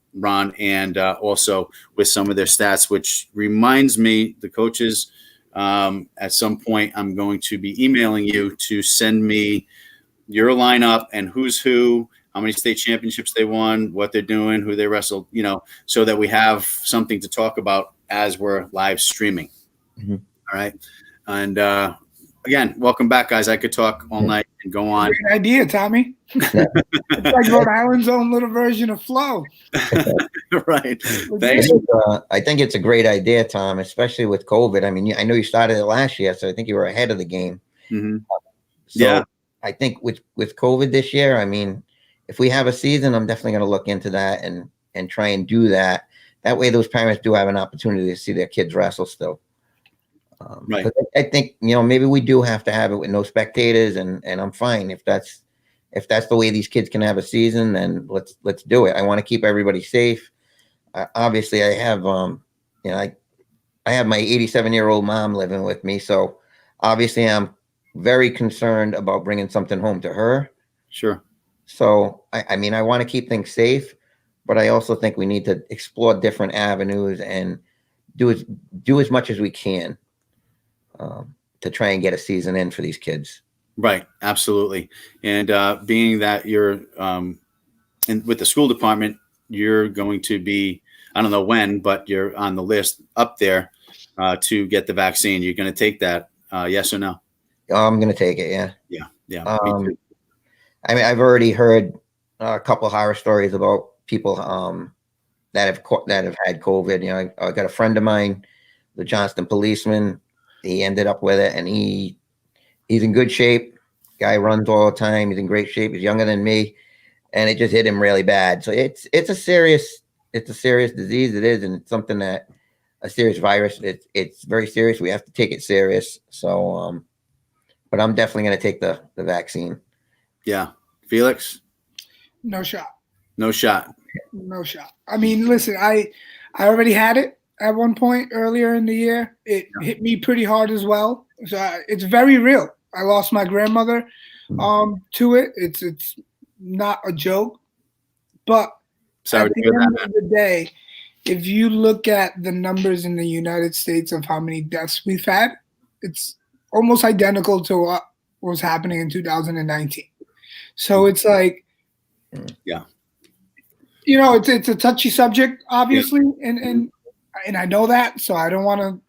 and also with some of their stats, which reminds me, the coaches, at some point, I'm going to be emailing you to send me your lineup and who's who, how many state championships they won, what they're doing, who they wrestled, so that we have something to talk about as we're live streaming. All right. And again, welcome back, guys. I could talk all night and go on. Great idea, Tommy. It's like Rhode Island's own little version of Flow. Right. Thanks. I think it's a great idea, Tom, especially with COVID. I mean, I know you started it last year, so I think you were ahead of the game. So I think with COVID this year, I mean, if we have a season, I'm definitely going to look into that and try and do that. That way, those parents do have an opportunity to see their kids wrestle still. Right. I think, maybe we do have to have it with no spectators, and I'm fine if that's the way these kids can have a season. Then let's do it. I want to keep everybody safe. Obviously, I have I have my 87-year-old mom living with me, so obviously I'm very concerned about bringing something home to her. Sure. So I mean, I want to keep things safe, but I also think we need to explore different avenues and do as much as we can to try and get a season in for these kids. Right. Absolutely. And being that you're with the school department, you're going to be, I don't know when, but you're on the list up there to get the vaccine. You're going to take that, yes or no? I'm going to take it. Yeah. Yeah. Yeah. I mean, I've already heard a couple of horror stories about people that have had COVID. I got a friend of mine, the Johnston policeman. He ended up with it, and he's in good shape. Guy runs all the time. He's in great shape. He's younger than me, and it just hit him really bad. So it's a serious disease. It is, and it's something that a serious virus. It's very serious. We have to take it serious. So, but I'm definitely going to take the vaccine. Yeah, Felix. No shot. No shot. No shot. I mean, listen, I already had it at one point earlier in the year. It hit me pretty hard as well. So it's very real. I lost my grandmother to it. It's not a joke. But at the end of the day, if you look at the numbers in the United States of how many deaths we've had, it's almost identical to what was happening in 2019. So it's like, yeah, it's a touchy subject, obviously, and I know that, so I don't want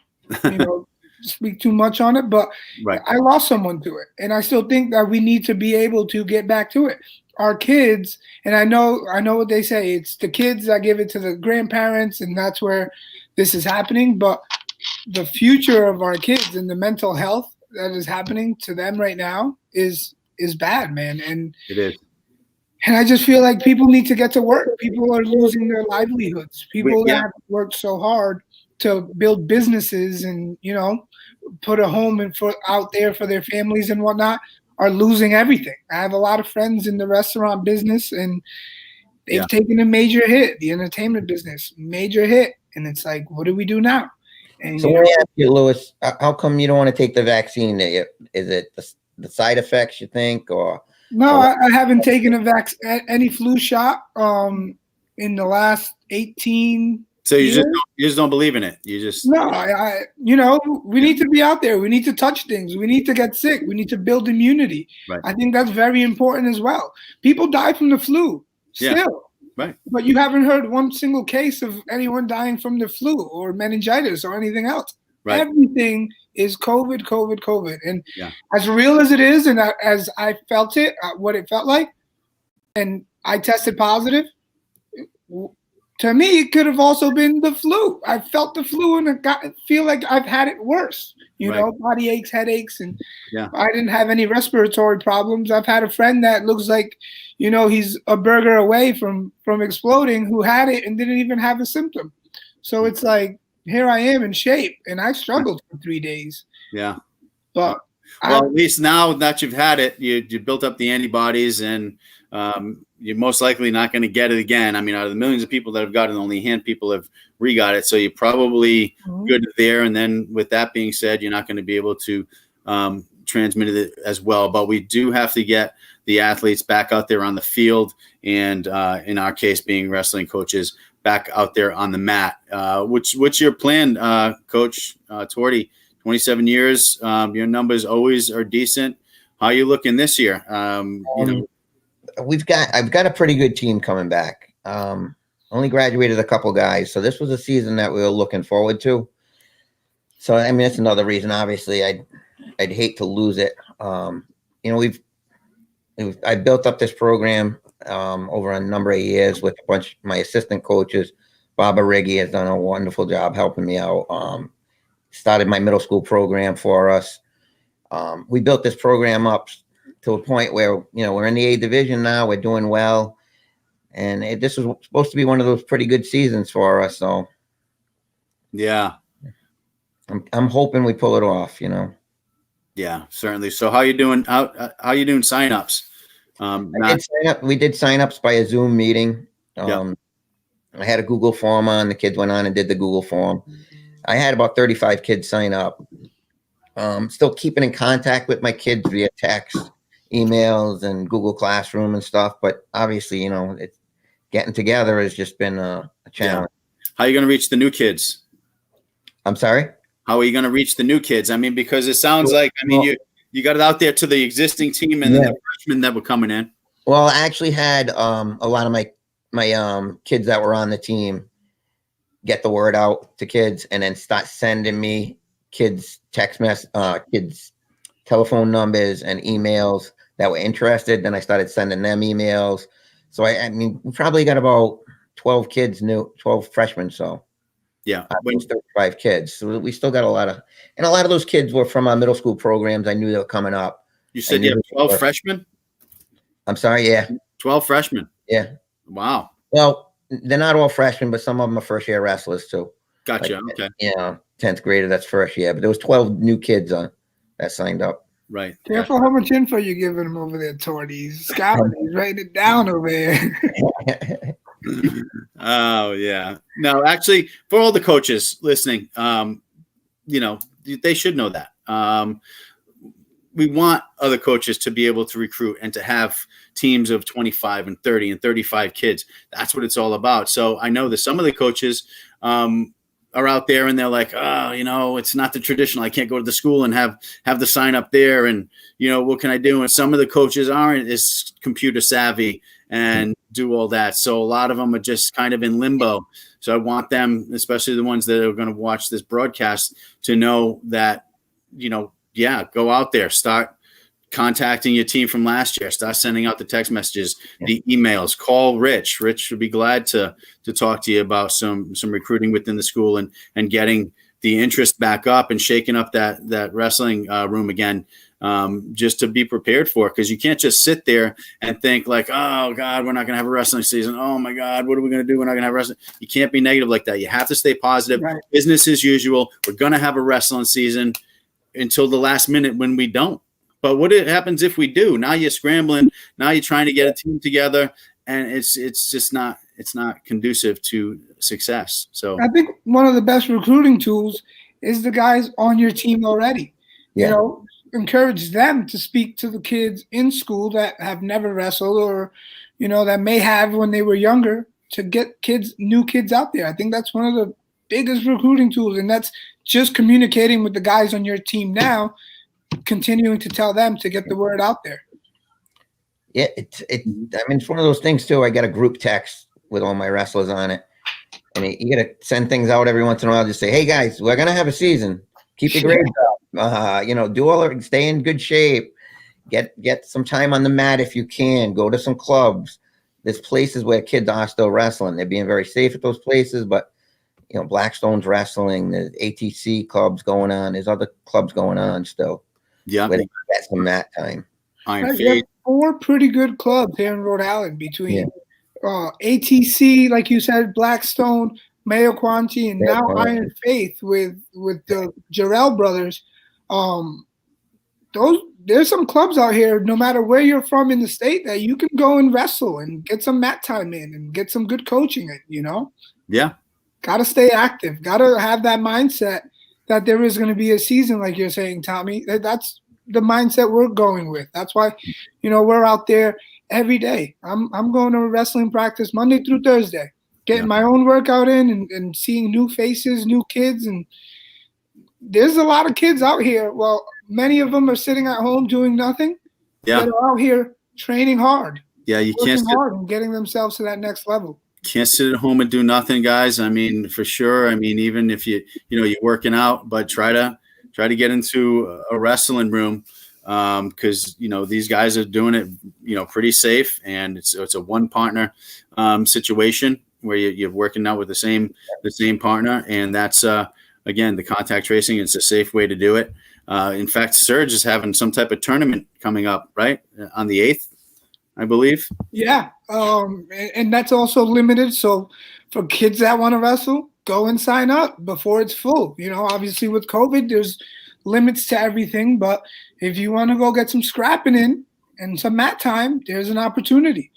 to, speak too much on it. But I lost someone to it, and I still think that we need to be able to get back to it. our kids, and I know what they say. It's the kids that give it to the grandparents, and that's where this is happening. But the future of our kids and the mental health that is happening to them right now is bad, man. And It is. and I just feel like people need to get to work. People are losing their livelihoods. People that Yeah. have worked so hard to build businesses and, put a home out there for their families and whatnot are losing everything. I have a lot of friends in the restaurant business, and they've taken a major hit. The entertainment business, major hit. And it's like, what do we do now? And So let me ask you, Louis, how come you don't want to take the vaccine? Is it the side effects you think, or? No, I haven't taken any flu shot in the last 18 So you years. just don't believe in it. You just No, we need to be out there. We need to touch things. We need to get sick. We need to build immunity. Right. I think that's very important as well. People die from the flu still. Yeah. Right. But you haven't heard one single case of anyone dying from the flu or meningitis or anything else. Right. Everything is COVID, COVID, COVID. And as real as it is, and as I felt it, what it felt like, and I tested positive, to me, it could have also been the flu. I felt the flu, and feel like I've had it worse. Body aches, headaches, and I didn't have any respiratory problems. I've had a friend that looks like, he's a burger away from exploding, who had it and didn't even have a symptom. So it's like, here I am in shape, and I struggled for 3 days. Yeah. But at least now that you've had it, you built up the antibodies, and you're most likely not going to get it again. I mean, out of the millions of people that have gotten it, only a hand people have re-got it. So you're probably good there. And then with that being said, you're not going to be able to transmit it as well. But we do have to get the athletes back out there on the field, and in our case, being wrestling coaches, back out there on the mat. What's your plan, Coach Torti? 27 years. Your numbers always are decent. How are you looking this year? I've got a pretty good team coming back. Only graduated a couple guys, so this was a season that we were looking forward to. So I mean, that's another reason. Obviously, I'd hate to lose it. I built up this program over a number of years with a bunch of my assistant coaches. Baba Riggi has done a wonderful job helping me out. Started my middle school program for us. We built this program up to a point where, we're in the A division now. We're doing well. And this was supposed to be one of those pretty good seasons for us. So, yeah, I'm hoping we pull it off, Yeah, certainly. So how you doing? How you doing signups? We did signups by a Zoom meeting. I had a Google form on. The kids went on and did the Google form. I had about 35 kids sign up. Still keeping in contact with my kids via text, emails, and Google Classroom and stuff. But obviously, it's getting together has just been a challenge. Yeah. How are you going to reach the new kids? I'm sorry? How are you going to reach the new kids? I mean, because it sounds like, you got it out there to the existing team and then the freshmen that were coming in. Well, I actually had a lot of my kids that were on the team get the word out to kids, and then start sending me kids kids telephone numbers and emails that were interested. Then I started sending them emails. So I mean, we probably got about 12 freshmen. So yeah, 35 kids. So we still got a lot of those kids were from our middle school programs. I knew they were coming up. You said you have 12 freshmen? I'm sorry. Yeah. 12 freshmen. Yeah. Wow. Well, they're not all freshmen, but some of them are first year wrestlers too. Gotcha. Okay. 10th grader, that's first year. But there was 12 new kids that signed up. Right. Careful how much info you're giving them over there, Torti. Scott, he's writing it down over there. Oh, yeah. No, actually, for all the coaches listening, they should know that. We want other coaches to be able to recruit and to have teams of 25 and 30 and 35 kids. That's what it's all about. So I know that some of the coaches are out there and they're like, it's not the traditional. I can't go to the school and have the sign up there. And, what can I do? And some of the coaches aren't as computer savvy and do all that. So a lot of them are just kind of in limbo. So I want them, especially the ones that are going to watch this broadcast, to know that, go out there, start contacting your team from last year. Start sending out the text messages, the emails. Call Rich. Rich would be glad to talk to you about some recruiting within the school and getting the interest back up and shaking up that wrestling room again, just to be prepared for it. Because you can't just sit there and think like, oh God, we're not going to have a wrestling season. Oh my God, what are we going to do? We're not going to have wrestling. You can't be negative like that. You have to stay positive. Right. Business as usual. We're going to have a wrestling season until the last minute when we don't. But what happens if we do? Now you're scrambling. Now you're trying to get a team together, and it's just not conducive to success. So I think one of the best recruiting tools is the guys on your team already. Yeah. You know, encourage them to speak to the kids in school that have never wrestled or, you know, that may have when they were younger, to get new kids out there. I think that's one of the biggest recruiting tools, and that's just communicating with the guys on your team now, continuing to tell them to get the word out there. Yeah, I mean, it's one of those things too. I got a group text with all my wrestlers on it, and you got to send things out every once in a while. Just say, "Hey guys, we're gonna have a season. Keep your grades up. You know, stay in good shape. Get some time on the mat if you can. Go to some clubs. There's places where kids are still wrestling. They're being very safe at those places, but you know, Blackstone's wrestling. There's ATC clubs going on. There's other clubs going on still. Yeah, where they get some mat time. Iron You have Fate. 4 pretty good clubs here in Rhode Island between ATC, like you said, Blackstone, Mayo Quanti, and now Iron Faith with the Jarrell brothers. There's some clubs out here, no matter where you're from in the state, that you can go and wrestle and get some mat time in and get some good coaching in, you know? Yeah. Got to stay active. Got to have that mindset that there is going to be a season, like you're saying, Tommy. That's the mindset we're going with. That's why, you know, we're out there every day. I'm going to wrestling practice Monday through Thursday, getting my own workout in and seeing new faces, new kids. And there's a lot of kids out here. Well, many of them are sitting at home doing nothing. Yeah. They're out here training hard. Yeah, you working can't sit, hard and getting themselves to that next level. can't sit at home and do nothing, guys. I mean, for sure. I mean, even if you're working out, but try to get into a wrestling room, because you know these guys are doing it, you know, pretty safe, and it's a one partner situation where you're working out with the same partner, and that's again the contact tracing. It's a safe way to do it. In fact, Surge is having some type of tournament coming up, right, on the 8th, I believe. Yeah, and that's also limited. So for kids that want to wrestle, go and sign up before it's full. You know, obviously with COVID, there's limits to everything. But if you want to go get some scrapping in and some mat time, there's an opportunity.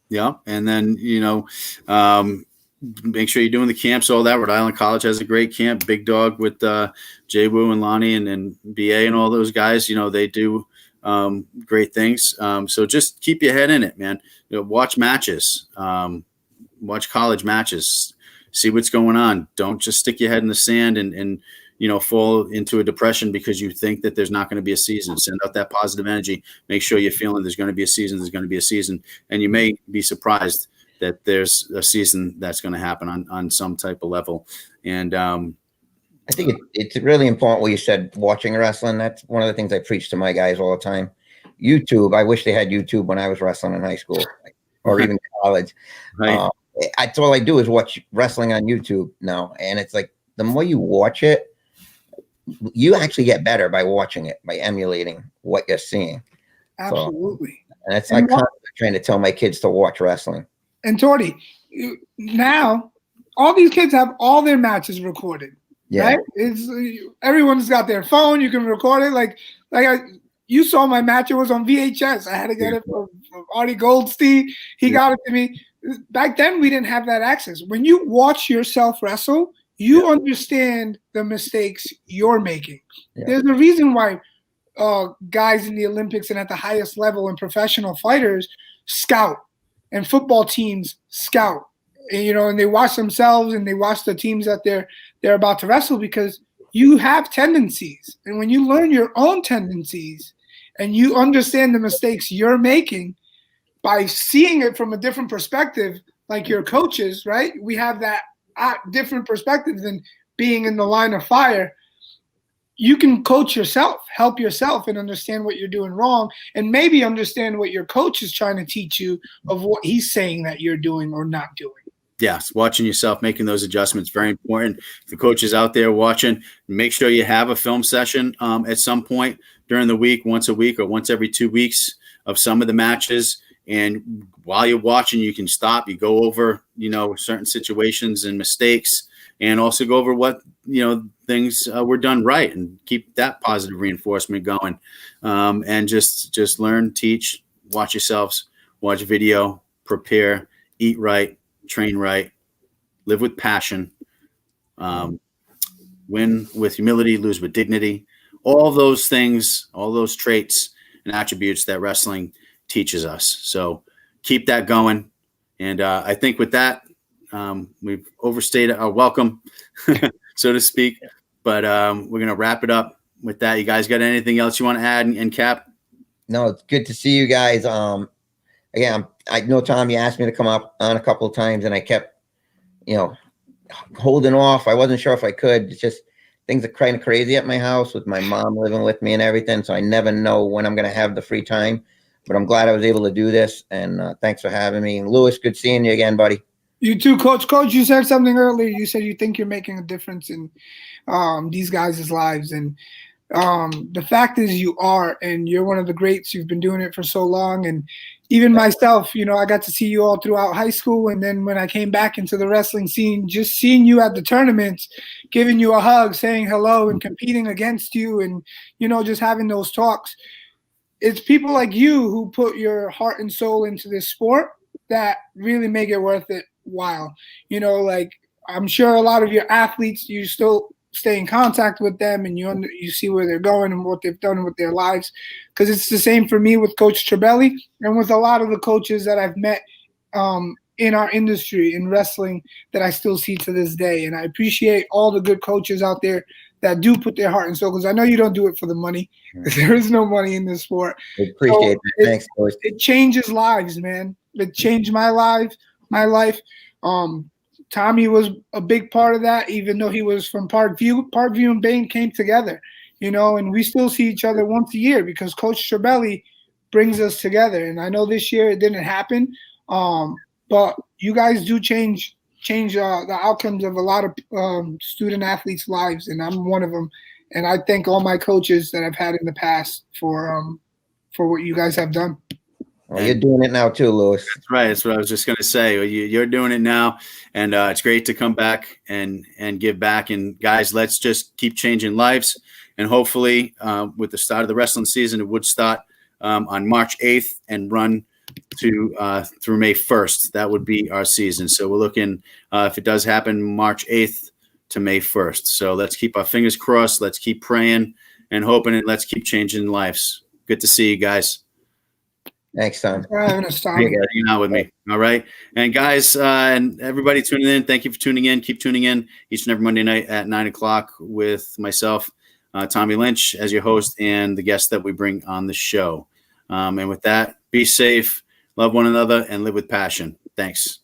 Yeah, and then make sure you're doing the camps, all that. Rhode Island College has a great camp. Big Dog with Jay Wu and Lonnie and BA and all those guys. You know, they do great things. So just keep your head in it, man. You know, watch matches, watch college matches, see what's going on. Don't just stick your head in the sand and you know, fall into a depression because you think that there's not going to be a season. Send out that positive energy. Make sure you're feeling there's going to be a season. There's going to be a season, and you may be surprised that there's a season that's going to happen on some type of level. And I think it's really important what you said, watching wrestling. That's one of the things I preach to my guys all the time. YouTube, I wish they had YouTube when I was wrestling in high school or even college. Right. That's all I do is watch wrestling on YouTube now. And it's like, the more you watch it, you actually get better by watching it, by emulating what you're seeing. Absolutely. So, and it's like trying to tell my kids to watch wrestling. And Torti, now all these kids have all their matches recorded. Yeah. Right? Everyone's got their phone. You can record it. You saw my match. It was on VHS. I had to get it from Artie Goldstein. He got it to me. Back then, we didn't have that access. When you watch yourself wrestle, you understand the mistakes you're making. Yeah. There's a reason why guys in the Olympics and at the highest level and professional fighters scout, and football teams scout. And, you know, and they watch themselves and they watch the teams that they're about to wrestle, because you have tendencies. And when you learn your own tendencies and you understand the mistakes you're making by seeing it from a different perspective, like your coaches, right? We have that different perspective than being in the line of fire. you can coach yourself, help yourself, and understand what you're doing wrong, and maybe understand what your coach is trying to teach you of what he's saying that you're doing or not doing. Yes, watching yourself, making those adjustments, very important. If the coach is out there watching, make sure you have a film session at some point during the week, once a week or once every 2 weeks of some of the matches. And while you're watching, you can stop, you go over, certain situations and mistakes, and also go over what, things were done right, and keep that positive reinforcement going. And just learn, teach, watch yourselves, watch video, prepare, eat right, train right, live with passion, win with humility, lose with dignity. All those things, all those traits and attributes that wrestling teaches us. So keep that going. And I think with that, we've overstayed our welcome, so to speak. But we're going to wrap it up with that. You guys got anything else you want to add and Cap? No, it's good to see you guys. Again, I know, Tom, you asked me to come up on a couple of times, and I kept, holding off. I wasn't sure if I could. It's just things are kind of crazy at my house with my mom living with me and everything. So I never know when I'm going to have the free time. But I'm glad I was able to do this, and thanks for having me. And Louis, good seeing you again, buddy. You too, Coach. Coach, you said something earlier. You said you think you're making a difference in these guys' lives. And the fact is you are, and you're one of the greats. You've been doing it for so long. And even myself, I got to see you all throughout high school. And then when I came back into the wrestling scene, just seeing you at the tournaments, giving you a hug, saying hello, and competing against you, and, just having those talks. It's people like you who put your heart and soul into this sport that really make it worth it while. I'm sure a lot of your athletes, you still stay in contact with them, and you see where they're going and what they've done with their lives. Because it's the same for me with Coach Trebelli and with a lot of the coaches that I've met in our industry in wrestling that I still see to this day. And I appreciate all the good coaches out there that do put their heart and soul, because I know you don't do it for the money, because there is no money in this sport. I appreciate that. Thanks, Coach. It changes lives, man. It changed my life. Tommy was a big part of that, even though he was from Parkview. Parkview and Bain came together, and we still see each other once a year because Coach Trebelli brings us together. And I know this year it didn't happen, but you guys do change the outcomes of a lot of student athletes' lives, and I'm one of them. And I thank all my coaches that I've had in the past for what you guys have done. Well, you're doing it now too, Louis. That's right. That's what I was just going to say. You're doing it now, and it's great to come back and give back. And guys, let's just keep changing lives. And hopefully, with the start of the wrestling season, it would start on March 8th and run to through May 1st. That would be our season. So we're looking, if it does happen, March 8th to May 1st. So let's keep our fingers crossed. Let's keep praying and hoping, and let's keep changing lives. Good to see you guys. Thanks, Tom. Having us, Tom. Hanging out with me. All right. And guys, and everybody tuning in, thank you for tuning in. Keep tuning in each and every Monday night at 9:00 with myself, Tommy Lynch, as your host, and the guests that we bring on the show. And with that, be safe, love one another, and live with passion. Thanks.